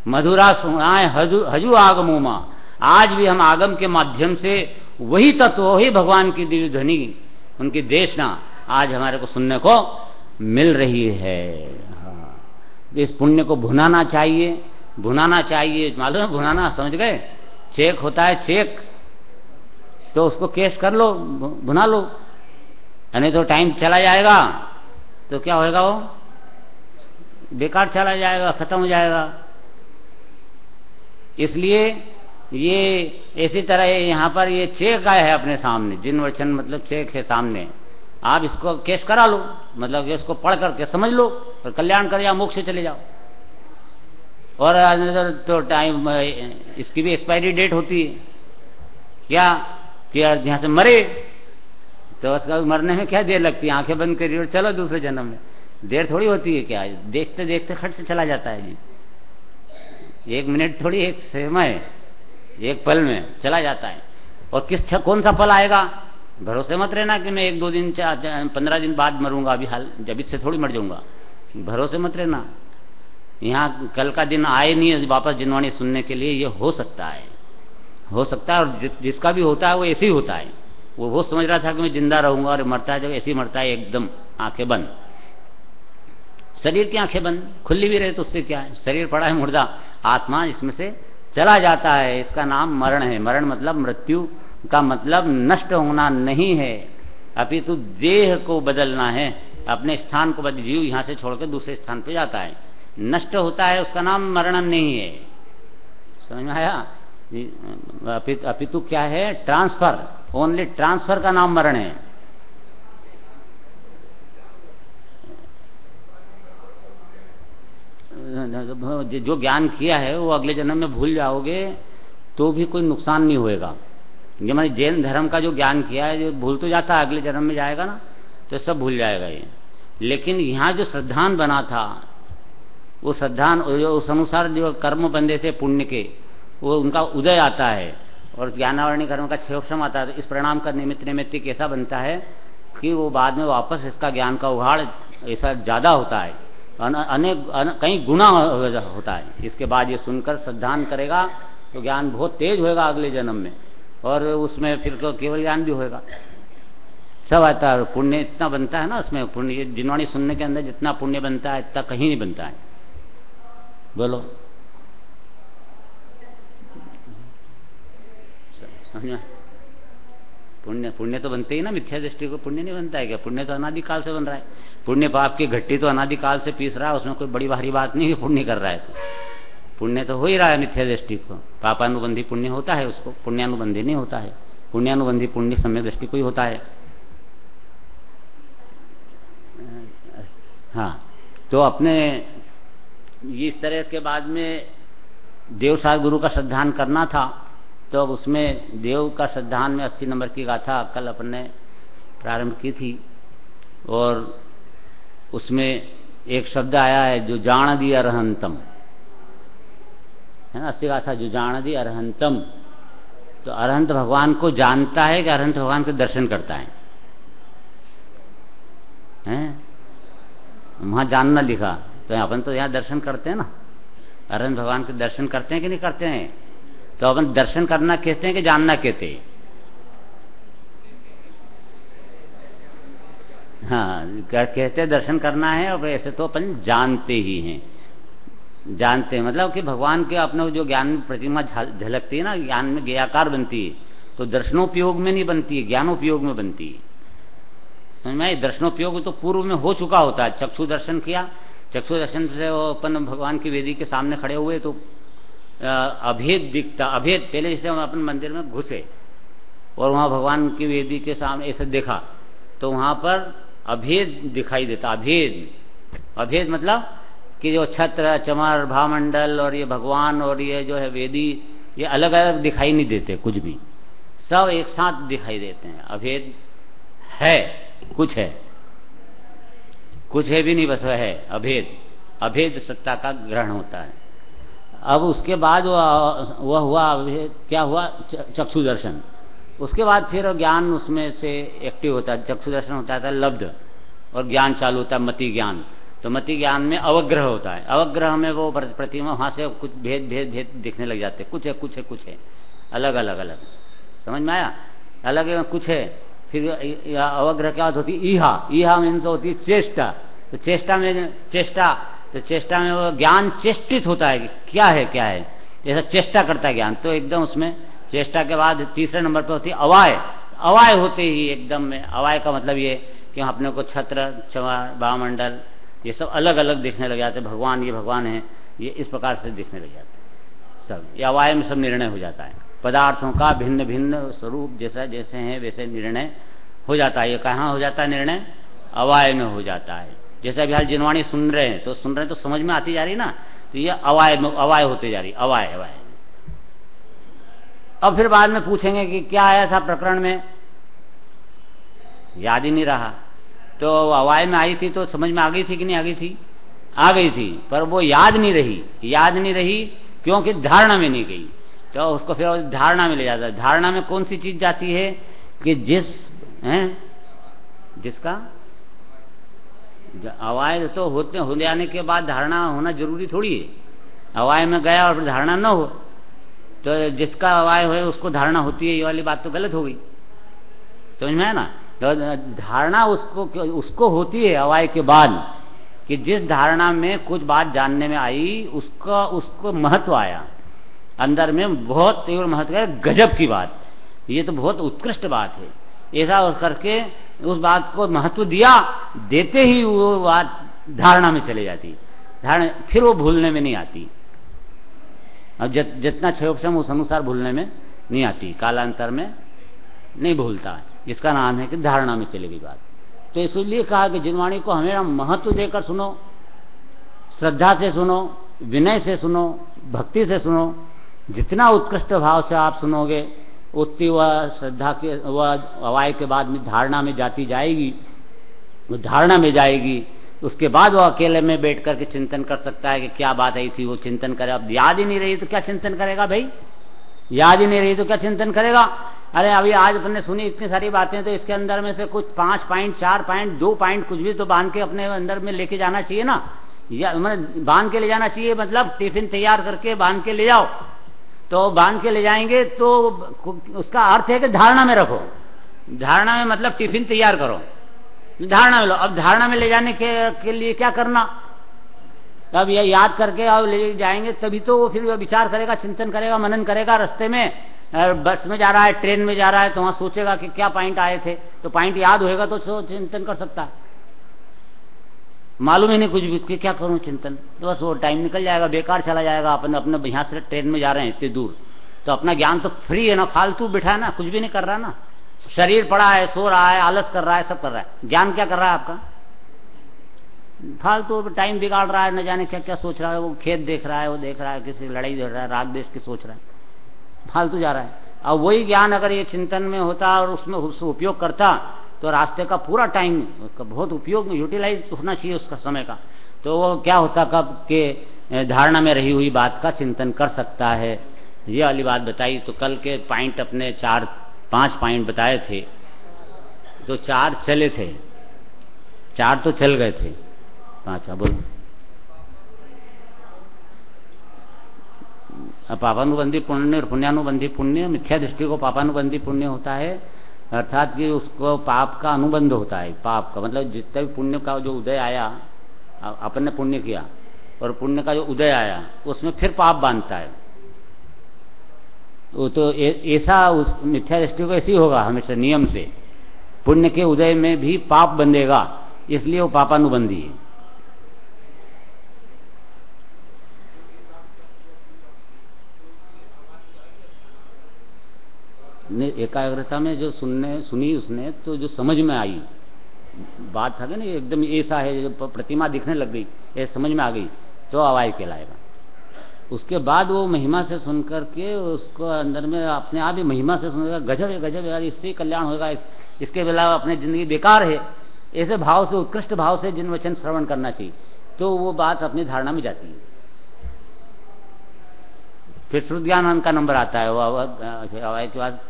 मधुरा सुनाए हजू आगमोमा। आज भी हम आगम के माध्यम से वही तत्व, वही भगवान की दिव्य ध्वनि, उनकी देशना आज हमारे को सुनने को मिल रही है। हाँ, इस पुण्य को भुनाना चाहिए, भुनाना चाहिए। मालूम है भुनाना, समझ गए? चेक होता है चेक, तो उसको कैश कर लो, भुना लो, नहीं तो टाइम चला जाएगा तो क्या होएगा, वो बेकार चला जाएगा, खत्म हो जाएगा। इसलिए ये इसी तरह यहाँ पर ये चेक आया है अपने सामने, जिन वचन मतलब चेक है सामने, आप इसको कैश करा लो, मतलब कि इसको पढ़ करके समझ लो और कल्याण कर जाओ, मोक्ष चले जाओ। और तो टाइम इसकी भी एक्सपायरी डेट होती है, क्या कि यहाँ से मरे तो उसका मरने में क्या देर लगती है, आंखें बंद करिए और चलो दूसरे जन्म में, देर थोड़ी होती है। क्या देखते देखते खट से चला जाता है जी, एक मिनट थोड़ी, एक समय, एक पल में चला जाता है। और कौन सा पल आएगा, भरोसे मत रहना कि मैं 1-2 दिन 15 दिन बाद मरूंगा, अभी हाल जब इससे थोड़ी मर जाऊंगा, भरोसे मत रहना। यहाँ कल का दिन आए नहीं है वापस जिनवाणी सुनने के लिए, ये हो सकता है, हो सकता है। और जिसका भी होता है वो ऐसे ही होता है। वो समझ रहा था कि मैं जिंदा रहूंगा और मरता है जब ऐसे ही मरता है, एकदम आंखें बंद, शरीर की आंखें बंद, खुली भी रहे तो उससे क्या है, शरीर पड़ा है मुर्दा, आत्मा इसमें से चला जाता है। इसका नाम मरण है। मरण मतलब मृत्यु का मतलब नष्ट होना नहीं है, अपितु देह को बदलना है, अपने स्थान को बदल, जीव यहां से छोड़कर दूसरे स्थान पे जाता है, नष्ट होता है, उसका नाम मरण नहीं है। समझ में आया? अपितु क्या है, ट्रांसफर, ओनली ट्रांसफर का नाम मरण है। जो ज्ञान किया है वो अगले जन्म में भूल जाओगे तो भी कोई नुकसान नहीं होएगा। ये हमारे जैन धर्म का जो ज्ञान किया है, जो भूल तो जाता है, अगले जन्म में जाएगा ना तो सब भूल जाएगा ये। लेकिन यहाँ जो श्रद्धान बना था, वो श्रद्धान उस अनुसार जो कर्म बंधे थे पुण्य के, वो उनका उदय आता है और ज्ञानावरणी कर्म का क्षेक्षम आता है। तो इस परिणाम का निमित्त नैमित्तिक ऐसा बनता है कि वो बाद में वापस इसका ज्ञान का उघाड़ ऐसा ज्यादा होता है, अनेक कई गुना होता है। इसके बाद ये सुनकर श्रद्धान करेगा तो ज्ञान बहुत तेज होएगा अगले जन्म में, और उसमें फिर तो केवल ज्ञान भी होएगा, सब आता है। पुण्य इतना बनता है ना उसमें, पुण्य जिनवाणी सुनने के अंदर जितना पुण्य बनता है इतना कहीं नहीं बनता है। बोलो समझ? पुण्य तो बनते ही ना, मिथ्या दृष्टि को पुण्य नहीं बनता है क्या? पुण्य तो अनादिकाल से बन रहा है। पुण्य पाप की घट्टी तो अनादिकाल से पीस रहा है, उसमें कोई बड़ी भारी बात नहीं है पुण्य कर रहा है तो पुण्य तो हो ही रहा है मिथ्या दृष्टि को। पापानुबंधी पुण्य होता है उसको, पुण्यानुबंधी नहीं होता है। पुण्यानुबंधी पुण्य सम्यक दृष्टि को ही होता है। हाँ, तो अपने इस तरह के बाद में देवसार गुरु का श्रद्धान करना था, तो अब उसमें देव का श्रद्धान में 80 नंबर की गाथा कल अपन ने प्रारंभ की थी, और उसमें एक शब्द आया है जो जान दिया रहंतम, है ना, अस्सी गाथा जो जानदी अरहंतम, तो अरहंत भगवान को जानता है कि अरहंत भगवान के दर्शन करता है? वहां जानना लिखा, तो अपन तो यहाँ दर्शन करते हैं ना, अरहंत भगवान के दर्शन करते हैं कि नहीं करते हैं? तो अपन दर्शन करना कहते हैं कि जानना कहते हैं? हाँ, कहते हैं दर्शन करना है, और ऐसे तो अपन जानते ही हैं। जानते हैं मतलब कि भगवान के अपने जो ज्ञान में प्रतिमा झलकती है ना, ज्ञान में ज्ञाकार बनती है, तो दर्शनोपयोग में नहीं बनती है, ज्ञानोपयोग में बनती है। समझ में? दर्शनोपयोग तो पूर्व में हो चुका होता है। चक्षु दर्शन किया, चक्षु दर्शन से वो अपन भगवान की वेदी के सामने खड़े हुए तो अभेद दिखता, अभेद। पहले जैसे हम अपन मंदिर में घुसे और वहां भगवान की वेदी के सामने ऐसे देखा, तो वहां पर अभेद दिखाई देता। अभेद, अभेद मतलब कि जो छत्र चमर भामंडल और ये भगवान और ये जो है वेदी, ये अलग अलग दिखाई नहीं देते, कुछ भी सब एक साथ दिखाई देते हैं। अभेद है, कुछ है, कुछ है भी नहीं, बस है अभेद। अभेद सत्ता का ग्रहण होता है। अब उसके बाद वह हुआ अभेद, क्या हुआ? चक्षु दर्शन। उसके बाद फिर ज्ञान उसमें से एक्टिव होता है। चक्षु दर्शन होता है लब्ध, और ज्ञान चालू होता है मति ज्ञान। तो मति ज्ञान में अवग्रह होता है। अवग्रह में वो प्रतिमा वहां से कुछ भेद भेद भेद दिखने लग जाते, कुछ है कुछ है कुछ है, अलग अलग अलग। समझ में आया? अलग है कुछ है। फिर अवग्रह क्या होती है? ईहा, ईहा मीन्स होती है चेष्टा। तो चेष्टा में, चेष्टा, तो चेष्टा में वो ज्ञान चेष्टित होता है कि क्या है क्या है, जैसा चेष्टा करता है ज्ञान। तो एकदम उसमें चेष्टा के बाद तीसरे नंबर पर होती है अवाय। अवाय होते ही एकदम में, अवाय का मतलब ये कि अपने को छत्र चमर भामंडल ये सब अलग अलग दिखने लग जाते। भगवान, ये भगवान है, ये इस प्रकार से दिखने लग जाते सब। ये अवाय में सब निर्णय हो जाता है। पदार्थों का भिन्न भिन्न स्वरूप जैसा जैसे हैं वैसे निर्णय हो जाता है। ये कहाँ हो जाता है निर्णय? अवाय में हो जाता है। जैसे अभी हाल जिनवाणी सुन रहे हैं तो सुन रहे हैं तो समझ में आती जा रही ना, तो ये अवाय में, अवाय होते जा रही, अवाय अवाय। अब फिर बाद में पूछेंगे कि क्या आया था प्रकरण में, याद ही नहीं रहा। तो अवाय में आई थी तो समझ में आ गई थी कि नहीं आ गई थी? आ गई थी, पर वो याद नहीं रही। याद नहीं रही क्योंकि धारणा में नहीं गई। तो उसको फिर धारणा में ले जाता है। धारणा में कौन सी चीज जाती है कि जिसका अवाय तो होते हो जाने के बाद धारणा होना जरूरी थोड़ी है। अवाय में गया और फिर धारणा न हो, तो जिसका अवाय हो उसको धारणा होती है, ये वाली बात तो गलत हो गई। समझ में है ना? तो धारणा उसको होती है अवाय के बाद, कि जिस धारणा में कुछ बात जानने में आई उसको महत्व आया, अंदर में बहुत तीव्र महत्व है, गजब की बात, ये तो बहुत उत्कृष्ट बात है। ऐसा करके उस बात को महत्व दिया, देते ही वो बात धारणा में चले जाती। धारणा फिर वो भूलने में नहीं आती। अब जितना क्षयोपशम उस अनुसार भूलने में नहीं आती, कालांतर में नहीं भूलता, जिसका नाम है कि धारणा में चली गई बात। तो इसलिए कहा कि जिनवाणी को हमेशा महत्व देकर सुनो, श्रद्धा से सुनो, विनय से सुनो, भक्ति से सुनो। जितना उत्कृष्ट भाव से आप सुनोगे उतनी वह श्रद्धा के वह अवाय के बाद में धारणा में जाती जाएगी। वो धारणा में जाएगी, उसके बाद वो अकेले में बैठ करके चिंतन कर सकता है कि क्या बात आई थी, वो चिंतन करे। अब याद ही नहीं रही तो क्या चिंतन करेगा भाई? याद ही नहीं रही तो क्या चिंतन करेगा? अरे अभी आज अपने सुनी इतनी सारी बातें, तो इसके अंदर में से कुछ 5 पॉइंट 4 पॉइंट 2 पॉइंट कुछ भी तो बांध के अपने अंदर में लेके जाना चाहिए ना। या मतलब बांध के ले जाना चाहिए, मतलब टिफिन तैयार करके बांध के ले जाओ। तो बांध के ले जाएंगे तो उसका अर्थ है कि धारणा में रखो। धारणा में मतलब टिफिन तैयार करो, धारणा में लो। अब धारणा में ले जाने के लिए क्या करना? अब ये याद करके अब ले जाएंगे तभी तो वो फिर विचार करेगा, चिंतन करेगा, मनन करेगा। रास्ते में बस में जा रहा है, ट्रेन में जा रहा है, तो वहां सोचेगा कि क्या पॉइंट आए थे, तो पॉइंट याद होएगा तो चिंतन कर सकता है। मालूम ही नहीं कुछ भी कि क्या करूं चिंतन, तो बस वो टाइम निकल जाएगा, बेकार चला जाएगा। अपन अपने यहाँ से ट्रेन में जा रहे हैं इतनी दूर, तो अपना ज्ञान तो फ्री है ना, फालतू बिठा है ना, कुछ भी नहीं कर रहा ना। शरीर पड़ा है, सो रहा है, आलस कर रहा है, सब कर रहा है। ज्ञान क्या कर रहा है आपका? फालतू टाइम बिगाड़ रहा है, न जाने क्या क्या सोच रहा है। वो खेत देख रहा है, वो देख रहा है, किसी लड़ाई देख रहा है, राग देश की सोच रहा है, फालतू जा रहा है। अब वही ज्ञान अगर ये चिंतन में होता और उसमें उपयोग करता तो रास्ते का पूरा टाइम बहुत उपयोग में यूटिलाइज होना चाहिए उसका समय का। तो वो क्या होता कब के धारणा में रही हुई बात का चिंतन कर सकता है। ये वाली बात बताई। तो कल के पॉइंट अपने 4-5 पॉइंट बताए थे, तो 4 चले थे, 4 तो चल गए थे, 5 बोलो। पापानुबंधी पुण्य और पुण्यानुबंधी पुण्य, मिथ्या दृष्टि को पापानुबंधी पुण्य होता है, अर्थात कि उसको पाप का अनुबंध होता है। पाप का मतलब जितना भी पुण्य का जो उदय आया, अपन ने पुण्य किया और पुण्य का जो उदय आया उसमें फिर पाप बांधता है। तो ऐसा उस मिथ्या दृष्टि को ऐसी होगा हमेशा नियम से, पुण्य के उदय में भी पाप बंधेगा, इसलिए वो पापानुबंधी है। एकाग्रता में जो सुनी उसने, तो जो समझ में आई बात था ना, एकदम ऐसा है, प्रतिमा दिखने लग गई, ये समझ में आ गई, तो अवाय कहलाएगा। उसके बाद वो महिमा से सुन करके उसको अंदर में अपने आप ही महिमा से सुनेगा, गजब है गजब यार, इससे कल्याण होगा, इसके अलावा अपनी जिंदगी बेकार है, ऐसे भाव से, उत्कृष्ट भाव से जिन वचन श्रवण करना चाहिए, तो वो बात अपनी धारणा में जाती है। फिर श्रुत ज्ञान का नंबर आता है, अवाय के बाद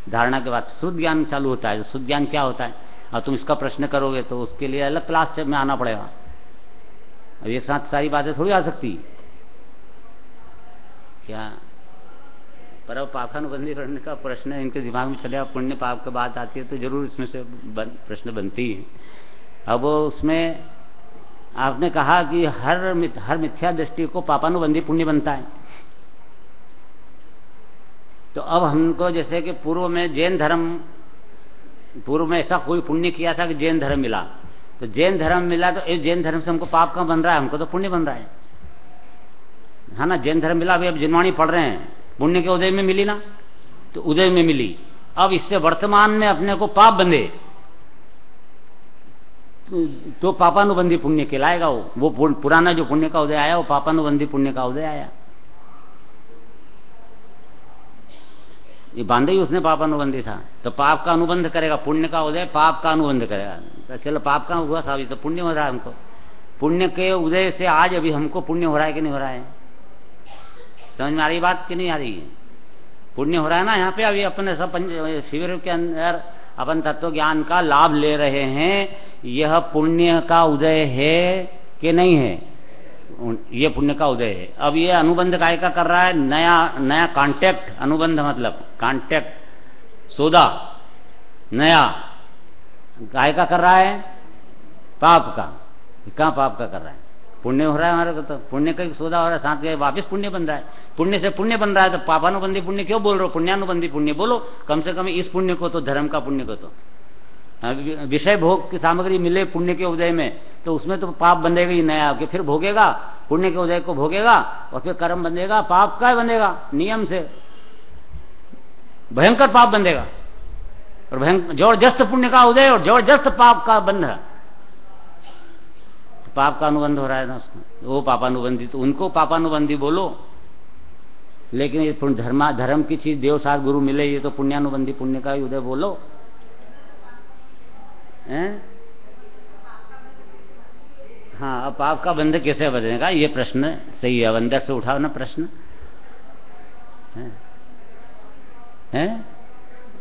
धारणा के बाद शुद्ध ज्ञान चालू होता है। शुद्ध ज्ञान क्या होता है? अब तुम इसका प्रश्न करोगे तो उसके लिए अलग क्लास में आना पड़ेगा। अब एक साथ सारी बातें थोड़ी आ सकती क्या? पर अब पापानुबंधी करने का प्रश्न इनके दिमाग में चले, पुण्य पाप की बात आती है तो जरूर इसमें से प्रश्न बनती है। अब उसमें आपने कहा कि हर मिथ्या दृष्टि को पापानुबंधी पुण्य बनता है। तो अब हमको जैसे कि पूर्व में ऐसा कोई पुण्य किया था कि जैन धर्म मिला, तो जैन धर्म मिला, तो जैन धर्म से हमको पाप कहाँ बन रहा है? हमको तो पुण्य बन रहा है ना। जैन धर्म मिला, अभी अब जिनवाणी पढ़ रहे हैं, पुण्य के उदय में मिली ना, तो उदय में मिली। अब इससे वर्तमान में अपने को पाप बंधे तो पापानुबंधी पुण्य कहलाएगा। वो पुराना जो पुण्य का उदय आया वो पापानुबंधी पुण्य का उदय आया। ये बांधे ही उसने पापानुबंधी था, तो पाप का अनुबंध करेगा, पुण्य का उदय पाप का अनुबंध करेगा। चलो पाप का हुआ साबित, तो पुण्य हो रहा है हमको। पुण्य के उदय से आज अभी हमको पुण्य हो रहा है कि नहीं हो रहा है? समझ में आ रही बात कि नहीं आ रही है? पुण्य हो रहा है ना यहाँ पे। अभी अपने सब शिविर के अंदर अपन तत्व ज्ञान का लाभ ले रहे हैं। यह पुण्य का उदय है कि नहीं है? ये पुण्य का उदय है। अब ये अनुबंध काय का कर रहा है? नया कांटेक्ट, अनुबंध मतलब कांटेक्ट, सौदा नया काय का कर रहा है? पाप का। कहाँ पाप का कर रहा है? पुण्य हो रहा है हमारे को, तो पुण्य का सौदा हो रहा है, साथ के वापिस पुण्य बन रहा है। पुण्य से पुण्य बन रहा है, तो पापानुबंधी पुण्य क्यों बोल रहे हो? पुण्यानुबंधी पुण्य बोलो कम से कम। इस पुण्य को तो, धर्म का पुण्य को तो, विषय भोग की सामग्री मिले पुण्य के उदय में, तो उसमें तो पाप बंधेगा ही नया कि फिर भोगेगा, पुण्य के उदय को भोगेगा और फिर कर्म बंधेगा, पाप का बंधेगा, नियम से भयंकर पाप बंधेगा। और जबरदस्त पुण्य का उदय और जबरदस्त पाप का बंध, पाप का अनुबंध हो रहा है ना उसको, वो पापानुबंधी। तो उनको पापानुबंधी बोलो, लेकिन ये धर्म की चीज देवसार गुरु मिले, ये तो पुण्यानुबंधी पुण्य का ही उदय बोलो। हाँ, अब पाप का बंध कैसे बनेगा? ये प्रश्न सही है। अब अंदर से उठाओ ना प्रश्न। है?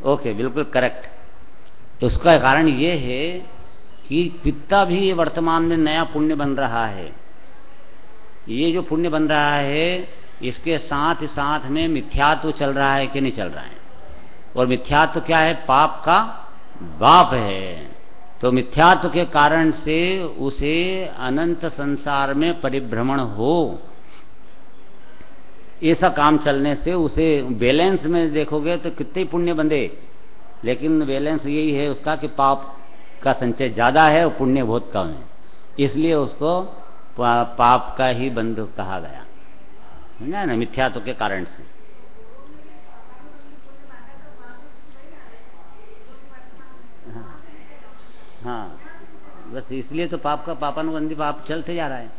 ओके, बिल्कुल करेक्ट। उसका कारण ये है कि कितना भी वर्तमान में नया पुण्य बन रहा है, ये जो पुण्य बन रहा है इसके साथ साथ में मिथ्यात्व चल रहा है कि नहीं चल रहा है? और मिथ्यात्व क्या है? पाप का बाप है। तो मिथ्यात्व के कारण से उसे अनंत संसार में परिभ्रमण हो, ऐसा काम चलने से उसे बैलेंस में देखोगे तो कितने पुण्य बंधे, लेकिन बैलेंस यही है उसका कि पाप का संचय ज्यादा है और पुण्य बहुत कम है, इसलिए उसको पाप का ही बंध कहा गया है ना, मिथ्यात्व के कारण से। हाँ, बस इसलिए तो पाप का पापानुबंधी पाप चलते जा रहा है।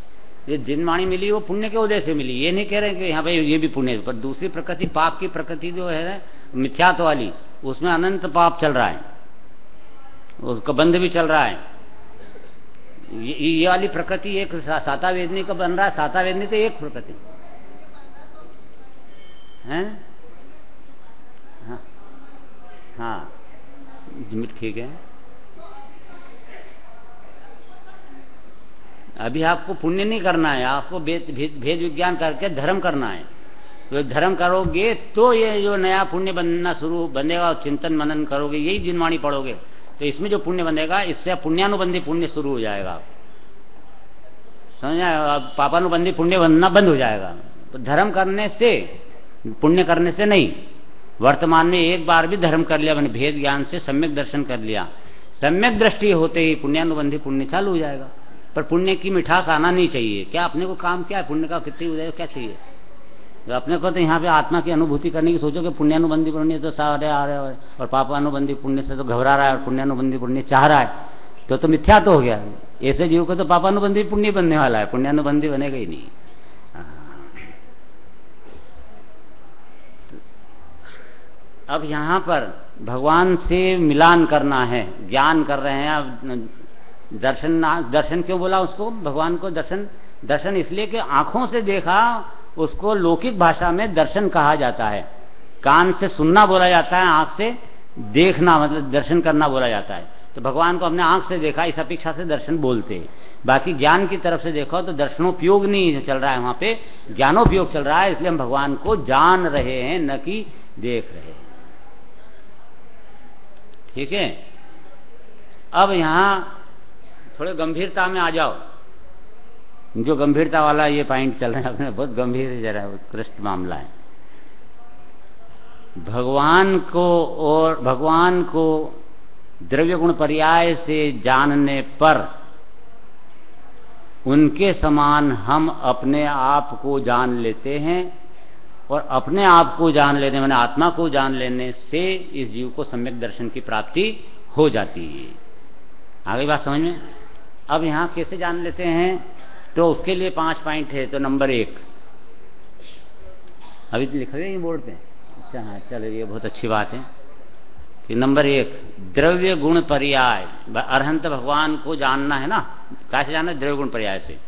ये जिन वाणी मिली वो पुण्य के उदय से मिली, ये नहीं कह रहे कि यहाँ पे ये भी पुण्य, पर दूसरी प्रकृति, पाप की प्रकृति जो है मिथ्यात्व वाली, उसमें अनंत पाप चल रहा है, उसका बंध भी चल रहा है। ये वाली प्रकृति एक साता वेदनी का बन रहा है। साता वेदनी तो एक प्रकृति है। हाँ हाँ, ठीक है। अभी आपको पुण्य नहीं करना है, आपको भेद विज्ञान करके धर्म करना है। तो धर्म करोगे तो ये जो नया पुण्य बनना शुरू बनेगा, चिंतन मनन करोगे, यही दिनवाणी पढ़ोगे, तो इसमें जो पुण्य बनेगा इससे पुण्यानुबंधी पुण्य शुरू हो जाएगा। समझा? पापानुबंधी पुण्य बनना बंद हो जाएगा। तो धर्म करने से, पुण्य करने से नहीं। वर्तमान में एक बार भी धर्म कर लिया, मैंने भेद ज्ञान से सम्यक दर्शन कर लिया, सम्यक दृष्टि होते ही पुण्यानुबंधी पुण्य चालू हो जाएगा। पर पुण्य की मिठास आना नहीं चाहिए। क्या अपने को काम क्या है, पुण्य का कितनी उदय क्या चाहिए? तो अपने को तो यहाँ पे आत्मा की अनुभूति करने की सोचो कि पुण्यानुबंधी पुण्य तो सारे आ रहे हैं और पापानुबंधी पुण्य से तो घबरा रहा है और पुण्यानुबंधी पुण्य चाह रहा है, तो मिथ्या तो हो गया। ऐसे जीव को तो पापानुबंधी पुण्य बनने वाला है, पुण्यानुबंधी बनेगा ही नहीं। अब यहाँ पर भगवान से मिलान करना है, ज्ञान कर रहे हैं। अब दर्शन क्यों बोला उसको, भगवान को दर्शन इसलिए कि आंखों से देखा, उसको लौकिक भाषा में दर्शन कहा जाता है। कान से सुनना बोला जाता है, आंख से देखना मतलब दर्शन करना बोला जाता है। तो भगवान को हमने आंख से देखा, इस अपेक्षा से दर्शन बोलते हैं। बाकी ज्ञान की तरफ से देखो तो दर्शनोपयोग नहीं चल रहा है, वहां पे ज्ञानोपयोग चल रहा है। इसलिए हम भगवान को जान रहे हैं, न कि देख रहे हैं। ठीक है। अब यहां थोड़े गंभीरता में आ जाओ। जो गंभीरता वाला ये पॉइंट चल रहा है अपने, बहुत गंभीर जरा उत्कृष्ट मामला है। भगवान को द्रव्य गुण पर्याय से जानने पर उनके समान हम अपने आप को जान लेते हैं, और अपने आप को जान लेने माने आत्मा को जान लेने से इस जीव को सम्यक दर्शन की प्राप्ति हो जाती है। आगे बात समझ में? अब यहां कैसे जान लेते हैं, तो उसके लिए 5 पॉइंट है। तो नंबर 1 अभी तो लिखा गया बोर्ड पे। अच्छा हाँ, चलो ये बहुत अच्छी बात है कि नंबर 1 द्रव्य गुण पर्याय। अरहंत भगवान को जानना है ना, कैसे जानना है? द्रव्य गुण पर्याय से।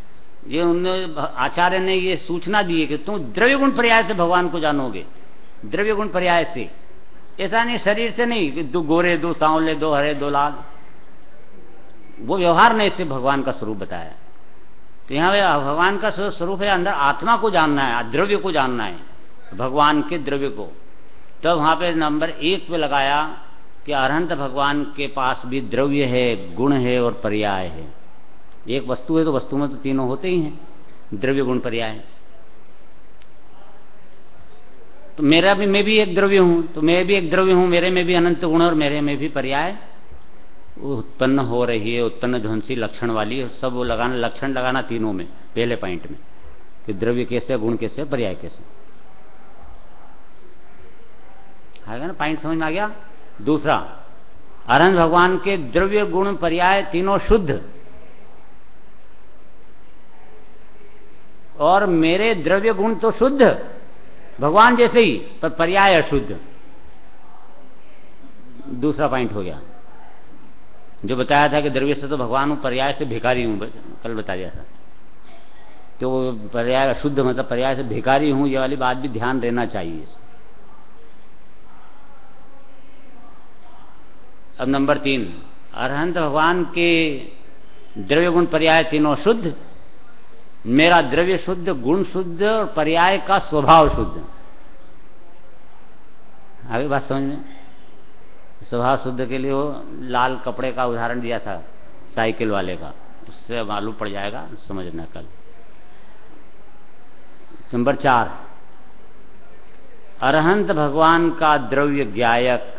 ये उन्होंने आचार्य ने ये सूचना दी है कि तुम द्रव्य गुण पर्याय से भगवान को जानोगे। द्रव्य गुण पर्याय से, ऐसा नहीं शरीर से नहीं कि 2 गोरे 2 सांवले 2 हरे 2 लाल, वो व्यवहार ने इससे भगवान का स्वरूप बताया। तो यहाँ भगवान का स्वरूप है, अंदर आत्मा को जानना है, द्रव्य को जानना है, भगवान के द्रव्य को। तब वहां पे नंबर 1 पे लगाया कि अरहंत भगवान के पास भी द्रव्य है, गुण है और पर्याय है। एक वस्तु है तो वस्तु में तो तीनों होते ही हैं, द्रव्य गुण पर्याय। तो मैं भी एक द्रव्य हूं, तो मैं भी एक द्रव्य हूं, मेरे में भी अनंत गुण और मेरे में भी पर्याय उत्पन्न हो रही है, उत्पन्न ध्वंसी लक्षण वाली। सब वो लगाना, लक्षण लगाना तीनों में, पहले पॉइंट में, कि द्रव्य कैसे, गुण कैसे, पर्याय कैसे। आएगा ना पॉइंट, समझ में आ गया? दूसरा, अरहंत भगवान के द्रव्य गुण पर्याय तीनों शुद्ध, और मेरे द्रव्य गुण तो शुद्ध भगवान जैसे ही, पर पर्याय अशुद्ध। दूसरा पॉइंट हो गया। जो बताया था कि द्रव्य से तो भगवान हूं, पर्याय से भिखारी हूं, कल बता दिया था। तो पर्याय अशुद्ध मतलब पर्याय से भिखारी हूं, ये वाली बात भी ध्यान देना चाहिए। अब नंबर 3, अरहंत भगवान के द्रव्य गुण पर्याय तीनों शुद्ध, मेरा द्रव्य शुद्ध, गुण शुद्ध और पर्याय का स्वभाव शुद्ध। आगे बात समझ में? स्वभाव शुद्ध के लिए वो लाल कपड़े का उदाहरण दिया था साइकिल वाले का, उससे मालूम पड़ जाएगा, समझना कल। नंबर 4, अरहंत भगवान का द्रव्य ज्ञायक।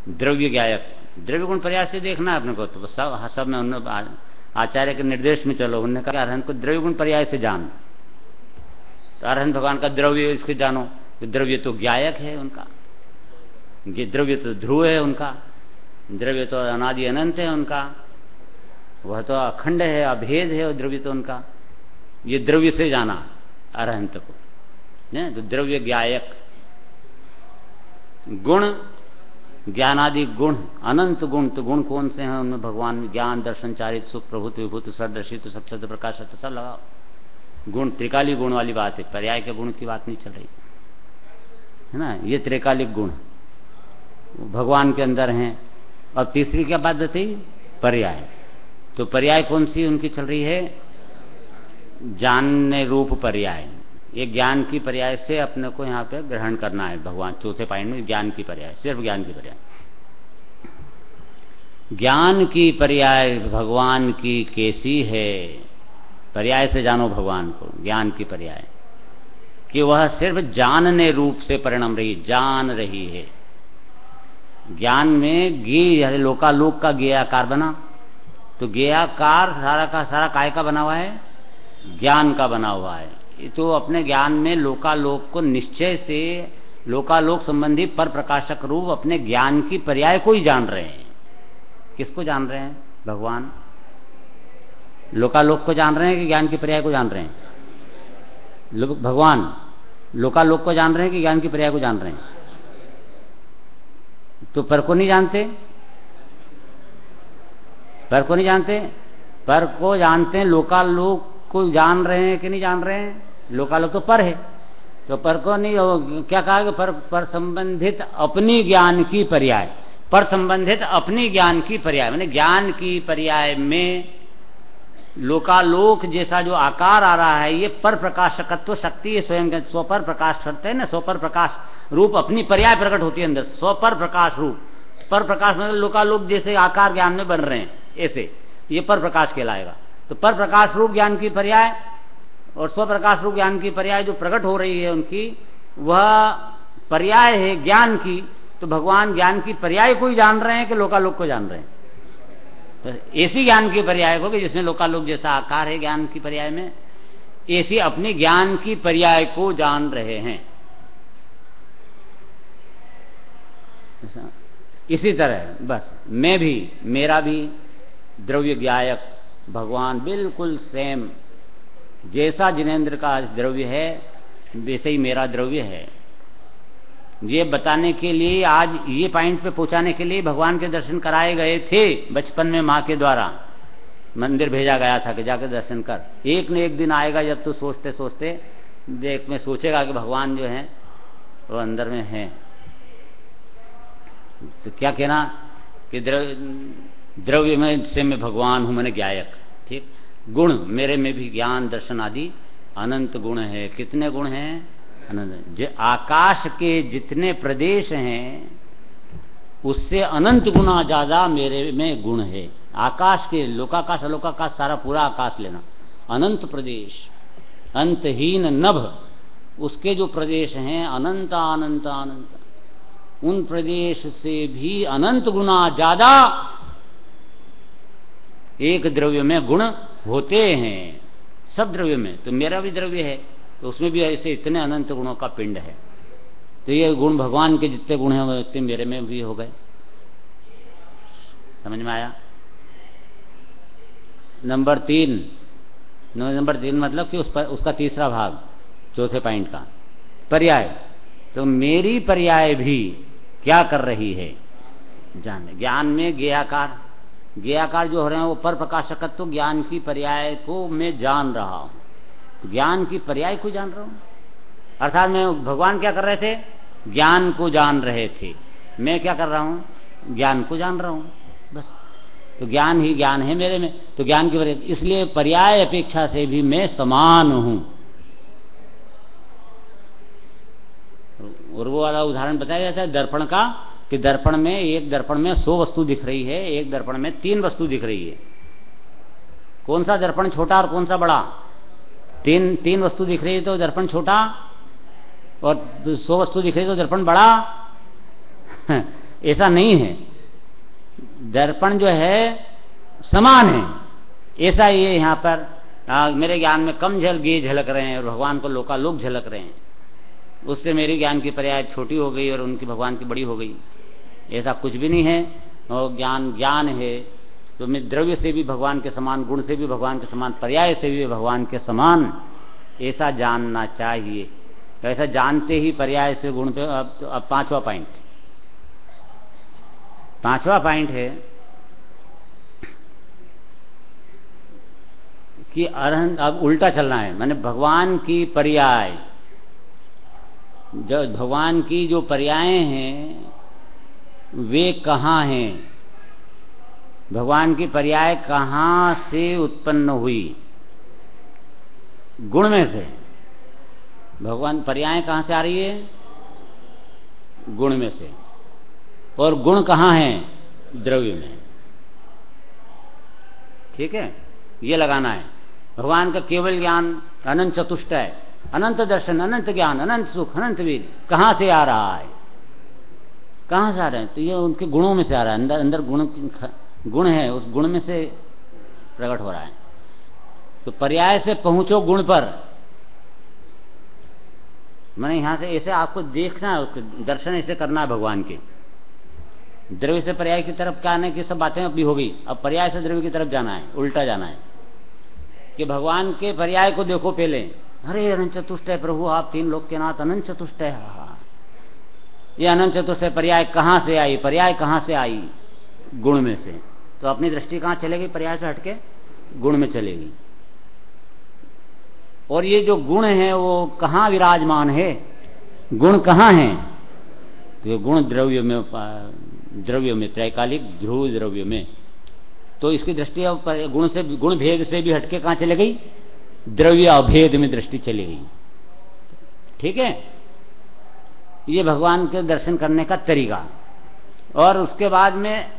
द्रव्य ज्ञायक, द्रव्य गुण पर्याय से देखना है अपने को। तो सब में उन्होंने आचार्य के निर्देश में चलो, उन्होंने कहा अरहंत को द्रव्य गुण पर्याय से जान। तो अरहंत भगवान का द्रव्य इसके जानो, तो द्रव्य तो ज्ञायक है उनका, ये द्रव्य तो ध्रुव है उनका, द्रव्य तो अनादि अनंत है उनका, वह तो अखंड है, अभेद है, और द्रव्य तो उनका, ये द्रव्य से जाना अरहंत को। तो द्रव्य ज्ञायक। गुण ज्ञानादि गुण, अनंत गुण, तो गुण कौन से हैं उनमें? भगवान ज्ञान, दर्शन, चारित्र, सुख, प्रभुत्व, विभूति, सदर्शित्व, सत्सद, प्रकाश, सब लगाओ। गुण त्रिकालिक गुण वाली बात है, पर्याय के गुण की बात नहीं चल रही है ना। ये त्रिकालिक गुण भगवान के अंदर हैं। अब तीसरी क्या बात बताई? पर्याय। तो पर्याय कौन सी उनकी चल रही है? जानने रूप पर्याय। ये ज्ञान की पर्याय से अपने को यहाँ पे ग्रहण करना है। भगवान चौथे पॉइंट में ज्ञान की पर्याय, सिर्फ ज्ञान की पर्याय। ज्ञान की पर्याय भगवान की कैसी है? पर्याय से जानो भगवान को। ज्ञान की पर्याय कि वह सिर्फ जानने रूप से परिणम रही, जान रही है। ज्ञान में गे लोकालोक का गेयाकार बना, तो गेयाकार सारा का सारा काय का बना हुआ है? ज्ञान का बना हुआ है। तो अपने ज्ञान में लोकालोक को निश्चय से लोकालोक संबंधी पर प्रकाशक रूप अपने ज्ञान की पर्याय को ही जान रहे हैं। किसको जान रहे हैं? भगवान। लोकालोक को जान रहे हैं कि ज्ञान की पर्याय को जान रहे हैं? भगवान लोकालोक को जान रहे हैं कि ज्ञान की पर्याय को जान रहे हैं? तो पर को नहीं जानते? पर को नहीं जानते? पर को जानते हैं। लोकालोक को जान रहे हैं कि नहीं जान रहे हैं? लोकालोक तो पर है, तो पर को नहीं। क्या कहा कि पर संबंधित अपनी ज्ञान की पर्याय, पर संबंधित अपनी ज्ञान की पर्याय, माने ज्ञान की पर्याय में लोकालोक जैसा जो आकार आ रहा है, ये पर प्रकाशकत्व शक्ति है स्वयं के। स्वपर प्रकाश करते हैं ना, स्वपर प्रकाश रूप अपनी पर्याय प्रकट होती है अंदर। स्वपर प्रकाश रूप, पर प्रकाश मतलब लोकालोक जैसे आकार ज्ञान में बन रहे हैं, ऐसे ये पर प्रकाश कहलाएगा। तो पर प्रकाश रूप ज्ञान की पर्याय और स्वप्रकाश रूप ज्ञान की पर्याय जो प्रकट हो रही है उनकी, वह पर्याय है ज्ञान की। तो भगवान ज्ञान की पर्याय को ही जान रहे हैं कि लोकालोक को जान रहे हैं? तो ऐसी ज्ञान की पर्याय को कि जिसमें लोकालोक जैसा आकार है ज्ञान की पर्याय में, ऐसी अपनी ज्ञान की पर्याय को जान रहे हैं। इसी तरह बस मैं भी, मेरा भी द्रव्य ज्ञायक भगवान बिल्कुल सेम, जैसा जिनेंद्र का द्रव्य है वैसे ही मेरा द्रव्य है। ये बताने के लिए, आज ये पॉइंट पे पहुंचाने के लिए भगवान के दर्शन कराए गए थे। बचपन में माँ के द्वारा मंदिर भेजा गया था कि जाकर दर्शन कर। एक न एक दिन आएगा जब तू सोचते सोचते देख में सोचेगा कि भगवान जो है वो अंदर में है। तो क्या कहना कि द्रव्य में से मैं भगवान हूं, मैंने ज्ञायक। ठीक, गुण मेरे में भी ज्ञान, दर्शन आदि अनंत गुण है। कितने गुण हैं? अनंत। आकाश के जितने प्रदेश हैं उससे अनंत गुना ज्यादा मेरे में गुण है। आकाश के, लोकाकाश अलोकाकाश सारा पूरा आकाश लेना, अनंत प्रदेश, अंतहीन नभ, उसके जो प्रदेश हैं अनंत अनंत अनंत, उन प्रदेश से भी अनंत गुना ज्यादा एक द्रव्य में गुण होते हैं। सब द्रव्य में, तो मेरा भी द्रव्य है तो उसमें भी ऐसे इतने अनंत गुणों का पिंड है। तो ये गुण भगवान के जितने गुण हैं वो इतने मेरे में भी हो गए। समझ में आया? नंबर 3 मतलब कि उसका तीसरा भाग चौथे पॉइंट का पर्याय। तो मेरी पर्याय भी क्या कर रही है? ज्ञान में ज्ञाकार, ज्ञाकार जो हो रहे हैं वो पर प्रकाशकत्व ज्ञान की पर्याय को मैं जान रहा हूं। तो ज्ञान की पर्याय को जान रहा हूं, अर्थात मैं, भगवान क्या कर रहे थे? ज्ञान को जान रहे थे। मैं क्या कर रहा हूं? ज्ञान को जान रहा हूं, बस। तो ज्ञान ही ज्ञान है मेरे में, तो ज्ञान की पर्याय, इसलिए पर्याय अपेक्षा से भी मैं समान हूं। और वो वाला उदाहरण बताया जाता है दर्पण का, कि दर्पण में, एक दर्पण में 100 वस्तु दिख रही है, एक दर्पण में 3 वस्तु दिख रही है। कौन सा दर्पण छोटा और कौन सा बड़ा? 3 वस्तु दिख रही है तो दर्पण छोटा, और 100 वस्तु दिख रही है तो दर्पण बड़ा। ऐसा नहीं है, दर्पण जो है समान है। ऐसा ये यहाँ पर मेरे ज्ञान में कम झलक रहे हैं और भगवान को लोकालोक झलक रहे हैं, उससे मेरी ज्ञान की पर्याय छोटी हो गई और उनकी भगवान की बड़ी हो गई। ऐसा कुछ भी नहीं है। और ज्ञान है तो मैं द्रव्य से भी भगवान के समान, गुण से भी भगवान के समान, पर्याय से भी भगवान के समान, ऐसा जानना चाहिए। तो ऐसा जानते ही पर्याय से गुण पे। अब 5वां पॉइंट, 5वां पॉइंट है कि अरहंत, अब उल्टा चलना है, माने भगवान की पर्याय, जो भगवान की जो पर्याय हैं वे कहाँ हैं, भगवान की पर्याय कहाँ से उत्पन्न हुई? गुण में से। भगवान पर्याय कहाँ से आ रही है? गुण में से। और गुण कहाँ है? द्रव्य में। ठीक है, ये लगाना है। भगवान का केवल ज्ञान, अनंत चतुष्टय, अनंत दर्शन, अनंत ज्ञान, अनंत सुख, अनंत वीर कहाँ से आ रहा है? कहाँ से आ रहे हैं? तो ये उनके गुणों में से आ रहा है। अंदर अंदर गुण है, उस गुण में से प्रकट हो रहा है। तो पर्याय से पहुंचो गुण पर, मैंने यहां से ऐसे आपको देखना है, दर्शन ऐसे करना है भगवान के। द्रव्य से पर्याय की तरफ क्या आने की सब बातें अभी हो गई, अब पर्याय से द्रव्य की तरफ जाना है, उल्टा जाना है कि भगवान के पर्याय को देखो पहले। अरे अनंत चतुष्टय प्रभु, आप तीन लोक के नाथ अनंत चतुष्टय। ये अनंत चतुष्टय पर्याय कहां से आई? पर्याय कहां से आई? गुण में से। तो अपनी दृष्टि कहां चलेगी? पर्याय से हटके गुण में चलेगी। और ये जो गुण है वो कहां विराजमान है? गुण कहां है? तो ये गुण द्रव्य में, त्रैकालिक ध्रुव द्रव्य में। तो इसकी दृष्टि अब गुण से, गुण भेद से भी हटके कहां चले गई? द्रव्य अभेद में दृष्टि चली गई। ठीक है, ये भगवान के दर्शन करने का तरीका। और उसके बाद में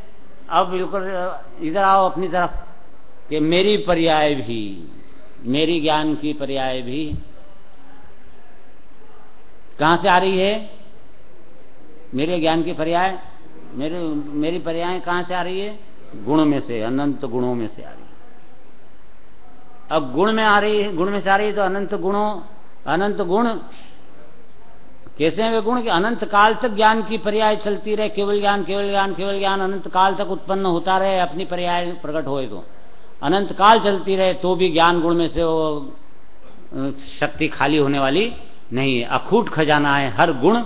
अब बिल्कुल इधर आओ अपनी तरफ कि मेरी पर्याय भी, मेरी ज्ञान की पर्याय भी कहां से आ रही है? मेरे ज्ञान की पर्याय, मेरी पर्याय कहां से आ रही है? गुण में से, अनंत गुणों में से आ रही है। अब गुण में आ रही है, गुण में से आ रही है, तो अनंत गुणों, अनंत गुण कैसे हैं वे गुण? कि अनंत काल तक ज्ञान की पर्याय चलती रहे, केवल ज्ञान, केवल ज्ञान, केवल ज्ञान अनंत काल तक उत्पन्न होता रहे, अपनी पर्याय प्रकट होए तो अनंत काल चलती रहे, तो भी ज्ञान गुण में से वो शक्ति खाली होने वाली नहीं है। अखूट खजाना है हर गुण,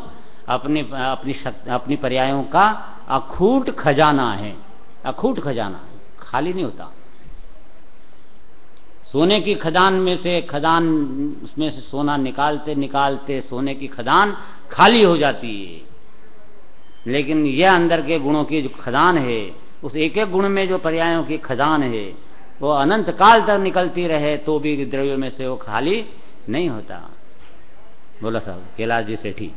अपनी पर्यायों का अखूट खजाना है, अखूट खजाना है, खाली नहीं होता। सोने की खदान में से, खदान उसमें से सोना निकालते निकालते सोने की खदान खाली हो जाती है, लेकिन यह अंदर के गुणों की जो खदान है, उस एक एक गुण में जो पर्यायों की खदान है वो अनंत काल तक निकलती रहे तो भी द्रव्य में से वो खाली नहीं होता। बोला साहब कैलाश जी सेठी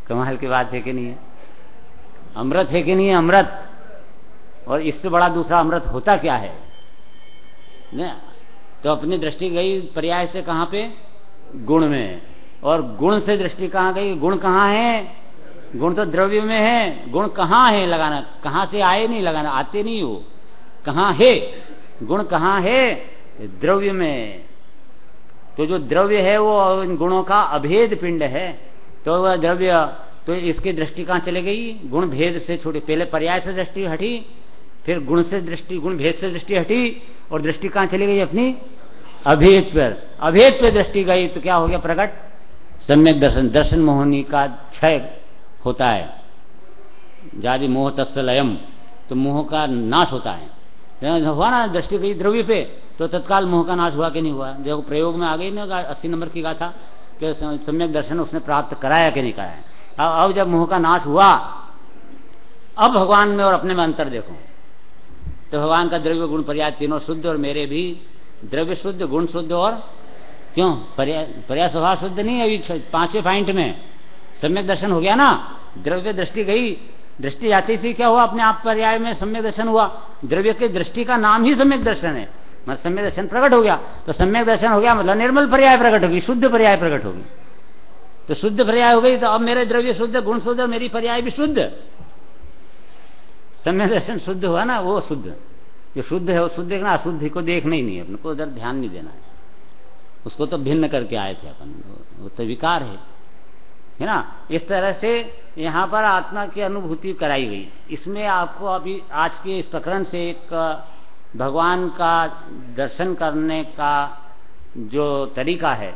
कमाल की बात है कि नहीं है? अमृत है कि नहीं है? अमृत। और इससे बड़ा दूसरा अमृत होता क्या है? ने? तो अपनी दृष्टि गई पर्याय से कहां पे? गुण में। और गुण से दृष्टि कहां गई? गुण कहां है? गुण तो द्रव्य में है। गुण कहां है? लगाना कहां से आए नहीं, लगाना आते नहीं हो, कहां है गुण? कहां है? द्रव्य में। तो जो द्रव्य है वो इन गुणों का अभेद पिंड है, तो वह द्रव्य, तो इसकी दृष्टि कहां चले गई? गुण भेद से छोटी। पहले पर्याय से दृष्टि हटी, फिर गुण से दृष्टि, गुण भेद से दृष्टि हटी, और दृष्टि कहां चली गई? अपनी अभेद पर। अभेद पे दृष्टि गई तो क्या हो गया? प्रकट सम्यक दर्शन। दर्शन मोहनी का क्षय होता है। जादि मोह तत्सलयम, तो मोह का नाश होता है। हुआ ना, दृष्टि गई द्रव्य पे तो तत्काल मोह का नाश हुआ कि नहीं हुआ? जो प्रयोग में आ गई ना 80 नंबर की गाथा कि सम्यक दर्शन उसने प्राप्त कराया कि नहीं कराया। अब जब मोह का नाश हुआ, अब भगवान में और अपने में अंतर देखो। तो भगवान का द्रव्य गुण पर्याय तीनों शुद्ध, और मेरे भी द्रव्य शुद्ध, गुण शुद्ध, और क्यों पर्याय स्वभाव शुद्ध नहीं है। अभी 5वें पॉइंट में सम्यक दर्शन हो गया ना, द्रव्य दृष्टि गई, दृष्टि जाती थी, क्या हुआ? अपने आप पर्याय में सम्यक दर्शन हुआ। द्रव्य के दृष्टि का नाम ही सम्यक दर्शन है, मतलब सम्यक दर्शन प्रकट हो गया। तो सम्यक दर्शन हो गया मतलब निर्मल पर्याय प्रकट होगी, शुद्ध पर्याय प्रकट होगी। तो शुद्ध पर्याय हो गई, तो अब मेरे द्रव्य शुद्ध, गुण शुद्ध, मेरी पर्याय भी शुद्ध। सम्यक दर्शन शुद्ध हुआ ना, वो शुद्ध। जो शुद्ध है वो शुद्ध देखना, अशुद्धि को देखना ही नहीं, अपने को उधर ध्यान नहीं देना है। उसको तो भिन्न करके आए थे अपन, वो तो विकार है ना। इस तरह से यहां पर आत्मा की अनुभूति कराई गई। इसमें आपको अभी आज के इस प्रकरण से एक भगवान का दर्शन करने का जो तरीका है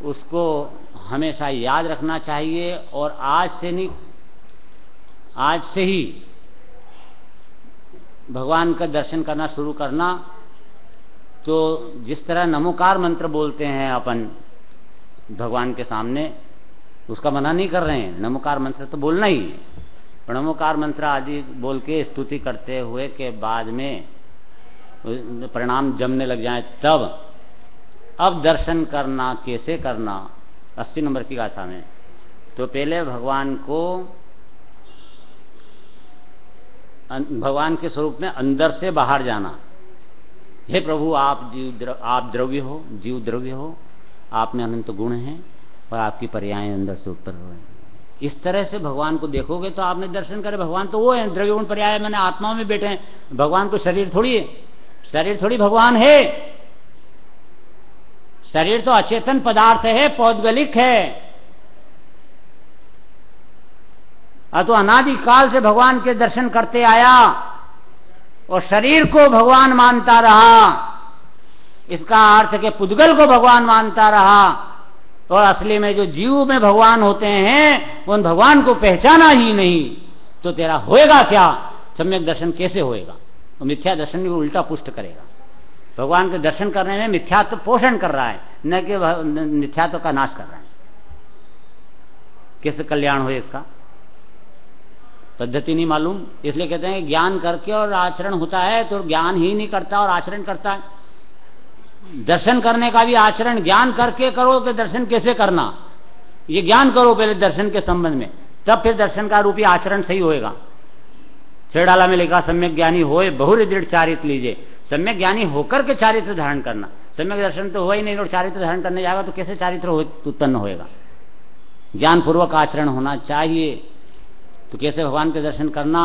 उसको हमेशा याद रखना चाहिए। और आज से नहीं, आज से ही भगवान का दर्शन करना शुरू करना, तो जिस तरह नमोकार मंत्र बोलते हैं अपन भगवान के सामने, उसका मना नहीं कर रहे हैं, नमोकार मंत्र तो बोलना ही है, नमोकार मंत्र आदि बोल के स्तुति करते हुए के बाद में प्रणाम जमने लग जाए, तब अब दर्शन करना कैसे करना, 80 नंबर की गाथा में। तो पहले भगवान को, भगवान के स्वरूप में अंदर से बाहर जाना। हे प्रभु, आप द्रव्य हो, जीव द्रव्य हो, आप में अनंत गुण हैं और आपकी पर्याय अंदर से ऊपर हो। इस तरह से भगवान को देखोगे तो आपने दर्शन करे। भगवान तो वो है, द्रव्य गुण पर्याय मैंने आत्मा में बैठे हैं। भगवान को शरीर थोड़ी है, शरीर थोड़ी भगवान है। शरीर तो अचेतन पदार्थ है, पौद्गलिक है। तो अनादि काल से भगवान के दर्शन करते आया और शरीर को भगवान मानता रहा। इसका अर्थ कि पुद्गल को भगवान मानता रहा, और असली में जो जीव में भगवान होते हैं उन भगवान को पहचाना ही नहीं, तो तेरा होएगा क्या? सम्यक दर्शन कैसे होएगा? तो मिथ्या दर्शन भी उल्टा पुष्ट करेगा। भगवान के दर्शन करने में मिथ्यात्व पोषण कर रहा है, न कि मिथ्यात्व का नाश कर रहा है। कैसे कल्याण हो इसका? पद्धति नहीं मालूम, इसलिए कहते हैं ज्ञान करके और आचरण होता है, तो ज्ञान ही नहीं करता और आचरण करता है। दर्शन करने का भी आचरण ज्ञान करके करो कि दर्शन कैसे करना, ये ज्ञान करो पहले दर्शन के संबंध में, तब फिर दर्शन का रूपी आचरण सही होएगा। छेड़ाला में लिखा सम्यक ज्ञानी होए बहुर दृढ़ चारित्र लीजिए। सम्यक ज्ञानी होकर के चारित्र धारण करना। सम्यक दर्शन तो हुआ ही नहीं, और चारित्र धारण करने जाएगा तो कैसे चारित्र उत्पन्न होएगा? ज्ञान पूर्वक आचरण होना चाहिए। तो कैसे भगवान के दर्शन करना?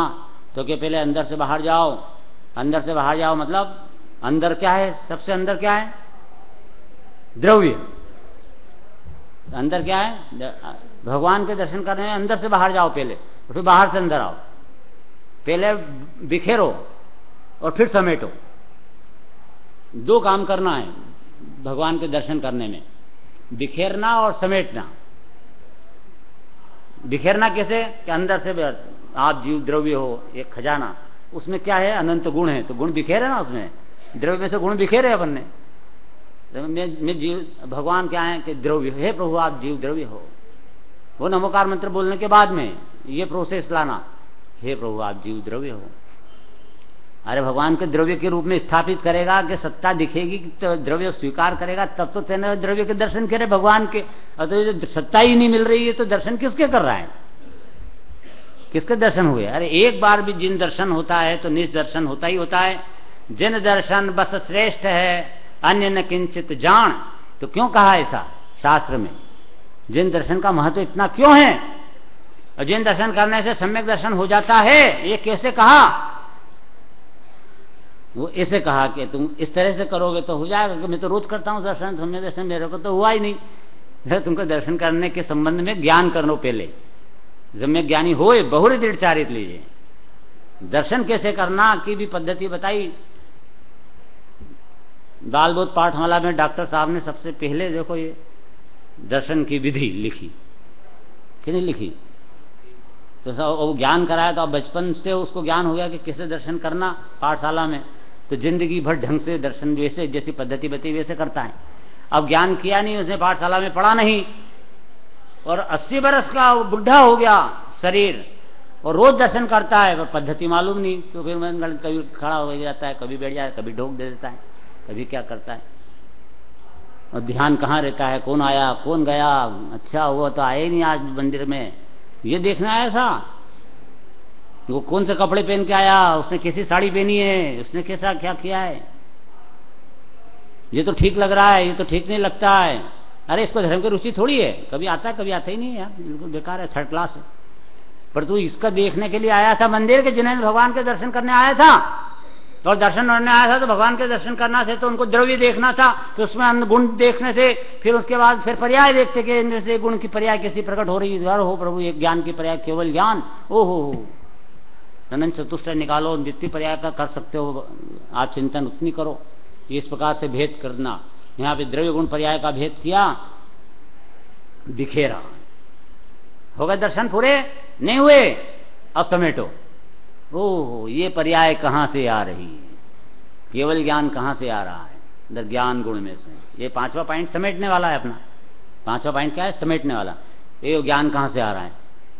तो कि पहले अंदर से बाहर जाओ। अंदर से बाहर जाओ मतलब अंदर क्या है? सबसे अंदर क्या है? द्रव्य। अंदर क्या है? भगवान के दर्शन करने में अंदर से बाहर जाओ पहले, और फिर बाहर से अंदर आओ। पहले बिखेरो और फिर समेटो। दो काम करना है भगवान के दर्शन करने में, बिखेरना और समेटना। बिखेरना कैसे? कि अंदर से आप जीव द्रव्य हो, एक खजाना, उसमें क्या है? अनंत गुण है, तो गुण बिखेरे ना उसमें। द्रव्य में से गुण बिखेरे अपन ने। मैं जीव, भगवान क्या है कि द्रव्य। हे प्रभु, आप जीव द्रव्य हो। वो नमोकार मंत्र बोलने के बाद में ये प्रोसेस लाना, हे प्रभु आप जीव द्रव्य हो। अरे भगवान के द्रव्य के रूप में स्थापित करेगा कि सत्ता दिखेगी, तो द्रव्य स्वीकार करेगा, तब तो तेने द्रव्य के दर्शन करे भगवान के। और तो सत्ता ही नहीं मिल रही है तो दर्शन किसके कर रहा है? किसके दर्शन हुए? अरे एक बार भी जिन दर्शन होता है तो निज दर्शन होता ही होता है। जिन दर्शन बस श्रेष्ठ है, अन्य न किंचित जान। तो क्यों कहा ऐसा शास्त्र में? जिन दर्शन का महत्व इतना क्यों है? और जिन दर्शन करने से सम्यक दर्शन हो जाता है, ये कैसे कहा? वो ऐसे कहा कि तुम इस तरह से करोगे तो हो जाएगा। कि मैं तो रोज करता हूं दर्शन, सम्यक दर्शन, मेरे को तो हुआ ही नहीं। तुमको दर्शन करने के संबंध में ज्ञान करो पहले। सम्यक ज्ञानी होए बहुर दृढ़ चारित लीजिए। दर्शन कैसे करना की भी पद्धति बताई। बाल बोध पाठमाला में डॉक्टर साहब ने सबसे पहले देखो ये दर्शन की विधि लिखी कि नहीं लिखी? तो वो ज्ञान कराया, तो अब बचपन से उसको ज्ञान हो गया कि कैसे दर्शन करना पाठशाला में। तो जिंदगी भर ढंग से दर्शन वैसे जैसी पद्धति बताई वैसे करता है। अब ज्ञान किया नहीं, उसने पाठशाला में पढ़ा नहीं, और 80 बरस का बुढ़ा हो गया शरीर, और रोज दर्शन करता है, पर पद्धति मालूम नहीं। तो फिर मैं कभी खड़ा हो जाता है, कभी बैठ जाता है, कभी ढोक दे देता है, कभी क्या करता है। और ध्यान कहाँ रहता है? कौन आया कौन गया? अच्छा वो तो आए ही नहीं आज मंदिर में, ये देखना आया था। वो कौन से कपड़े पहन के आया, उसने कैसी साड़ी पहनी है, उसने कैसा क्या किया है, ये तो ठीक लग रहा है, ये तो ठीक नहीं लगता है। अरे इसको धर्म की रुचि थोड़ी है, कभी आता है कभी आता ही नहीं है यार, बिल्कुल बेकार है, थर्ड क्लास है। पर तू इसका देखने के लिए आया था मंदिर के, जिन्हें भगवान के दर्शन करने आया था, और दर्शन करने आया था तो भगवान के दर्शन करना थे तो उनको द्रव्य देखना था, तो उसमें गुण देखने थे, फिर उसके बाद फिर पर्याय देखते कि इनमें से गुण की पर्याय कैसी प्रकट हो रही है। हो प्रभु एक ज्ञान की पर्याय केवल ज्ञान, ओहो अनंत चतुष्टय निकालो, नित्य पर्याय का कर सकते हो आप, चिंतन उतनी करो। इस प्रकार से भेद करना। यहाँ पे द्रव्य गुण पर्याय का भेद किया, बिखेरा। हो गए दर्शन पूरे? नहीं हुए? अब समेटो। ओह ये पर्याय कहाँ से आ रही है, केवल ज्ञान कहाँ से आ रहा है, अंदर ज्ञान गुण में से। ये 5वां पॉइंट समेटने वाला है अपना। 5वां पॉइंट क्या है, समेटने वाला। ये ज्ञान कहाँ से आ रहा है,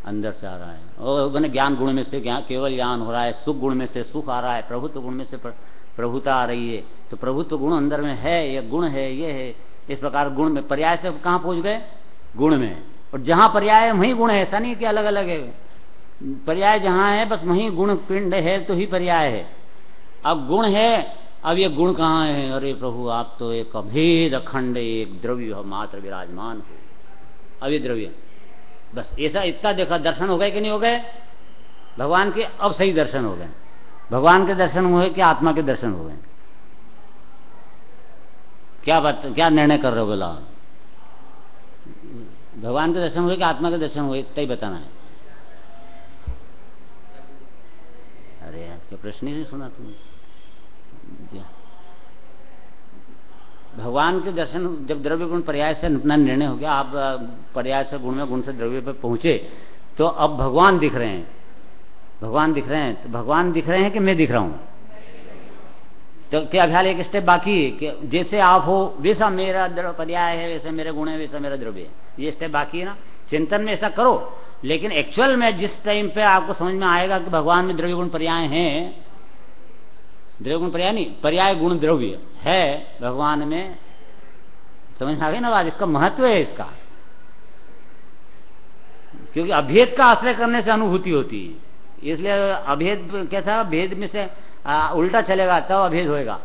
अंदर से आ रहा है। और मैंने ज्ञान गुण में से केवल ज्ञान हो रहा है, सुख गुण में से सुख आ रहा है, प्रभुत्व गुण में से प्रभुता आ रही है। तो प्रभुत्व गुण अंदर में है, ये गुण है, ये है। इस प्रकार गुण में पर्याय से कहाँ पहुंच गए, गुण में। और जहां पर्याय है वहीं गुण है, ऐसा नहीं कि अलग अलग है। पर्याय जहां है बस वहीं गुण पिंड है तो ही पर्याय है। अब गुण है, अब ये गुण कहाँ है, अरे प्रभु आप तो एक अभेद अखंड एक द्रव्य मात्र विराजमान हो। अब ये द्रव्य बस ऐसा इतना देखा, दर्शन हो गए कि नहीं हो गए भगवान के। अब सही दर्शन हो गए, भगवान के दर्शन हुए कि आत्मा के दर्शन हो गए। क्या बात, क्या निर्णय कर रहे हो बोला, भगवान के दर्शन हुए कि आत्मा के दर्शन हुए, इतना ही बताना है। अरे यार क्या प्रश्न ही नहीं सुना तुमने। भगवान के दर्शन, जब द्रव्य गुण पर्याय से अपना निर्णय हो गया, आप पर्याय से गुण में, गुण से द्रव्य पे पहुंचे, तो अब भगवान दिख रहे हैं, भगवान दिख रहे हैं। तो भगवान दिख रहे हैं कि मैं दिख रहा हूं, तो क्या ख्याल, एक स्टेप बाकी है कि जैसे आप हो वैसा मेरा पर्याय है, वैसे मेरे गुण है, वैसा मेरा द्रव्य है। ये स्टेप बाकी है ना। चिंतन में ऐसा करो, लेकिन एक्चुअल में जिस टाइम पे आपको समझ में आएगा कि भगवान में द्रव्य गुण पर्याय हैं, द्रव्य गुण पर्याय नहीं, पर्याय गुण द्रव्य है भगवान में, समझ में आ गई ना बात। इसका महत्व है इसका, क्योंकि अभेद का आश्रय करने से अनुभूति होती है। इसलिए अभेद कैसा, भेद में से उल्टा चलेगा तब अभेद होएगा,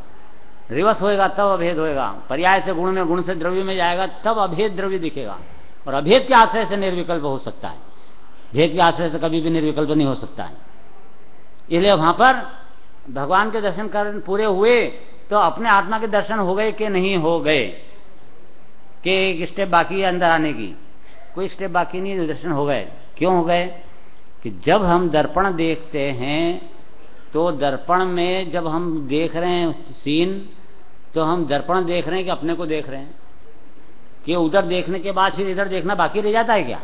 रिवर्स होएगा तब अभेद होएगा। पर्याय से गुण में, गुण से द्रव्य में जाएगा तब अभेद द्रव्य दिखेगा। और अभेद के आश्रय से निर्विकल्प हो सकता है, भेद के आश्रय से कभी भी निर्विकल्प नहीं हो सकता है। इसलिए वहां पर भगवान के दर्शन कर पूरे हुए तो अपने आत्मा के दर्शन हो गए कि नहीं हो गए, कि एक स्टेप बाकी है अंदर आने की, कोई स्टेप बाकी नहीं, दर्शन हो गए। क्यों हो गए, कि जब हम दर्पण देखते हैं तो दर्पण में जब हम देख रहे हैं सीन, तो हम दर्पण देख रहे हैं कि अपने को देख रहे हैं, कि उधर देखने के बाद फिर इधर देखना बाकी रह जाता है क्या,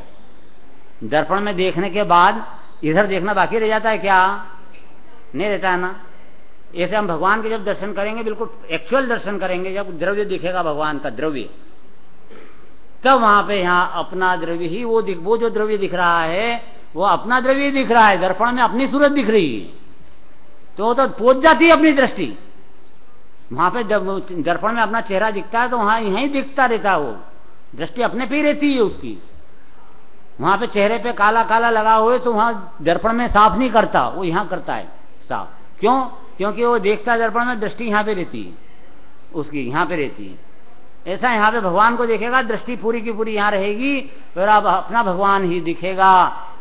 दर्पण में देखने के बाद इधर देखना बाकी रह जाता है क्या, नहीं रहता है ना। ऐसे हम भगवान के जब दर्शन करेंगे, बिल्कुल एक्चुअल दर्शन करेंगे, जब द्रव्य दिखेगा भगवान का द्रव्य, तब वहां पे यहाँ अपना द्रव्य ही वो जो द्रव्य दिख रहा है वो अपना द्रव्य दिख रहा है। दर्पण में अपनी सूरत दिख रही है, तो पहुंच जाती है अपनी दृष्टि वहां पे। जब दर्पण में अपना चेहरा दिखता है तो वहां यहीं दिखता रहता है, वो दृष्टि अपने पे ही रहती है उसकी। वहां पे चेहरे पे काला काला लगा हुए तो वहां दर्पण में साफ नहीं करता, वो यहां करता है साफ। क्यों, क्योंकि वो देखता है दर्पण में, दृष्टि यहां पे रहती है उसकी, यहां पे रहती है। ऐसा यहां पे भगवान को देखेगा, दृष्टि पूरी की पूरी यहां रहेगी, फिर अब अपना भगवान ही दिखेगा,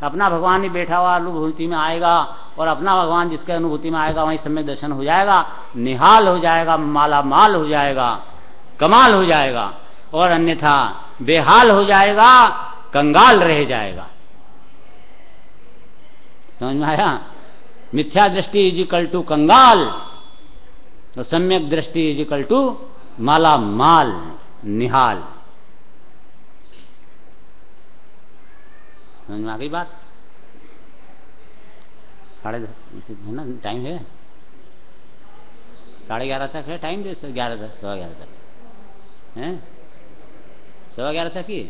अपना भगवान ही बैठा हुआ अनुभूति में आएगा, और अपना भगवान जिसके अनुभूति में आएगा वहीं सम्यक दर्शन हो जाएगा, निहाल हो जाएगा, माला माल हो जाएगा, कमाल हो जाएगा। और अन्यथा बेहाल हो जाएगा, कंगाल रह जाएगा। समझ में आया, मिथ्या दृष्टि इज इक्वल टू कंगाल, तो सम्यक दृष्टि इज इक्वल टू माला माल, निहाल। समझ में आ गई बात। 10:30 है ना, टाइम है 11:30 तक है टाइम, 11 तक, 11:15 तक है, 11:15 तक ही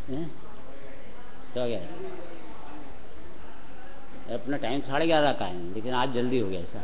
11:15 अपना टाइम 11:30 का है, लेकिन आज जल्दी हो गया ऐसा।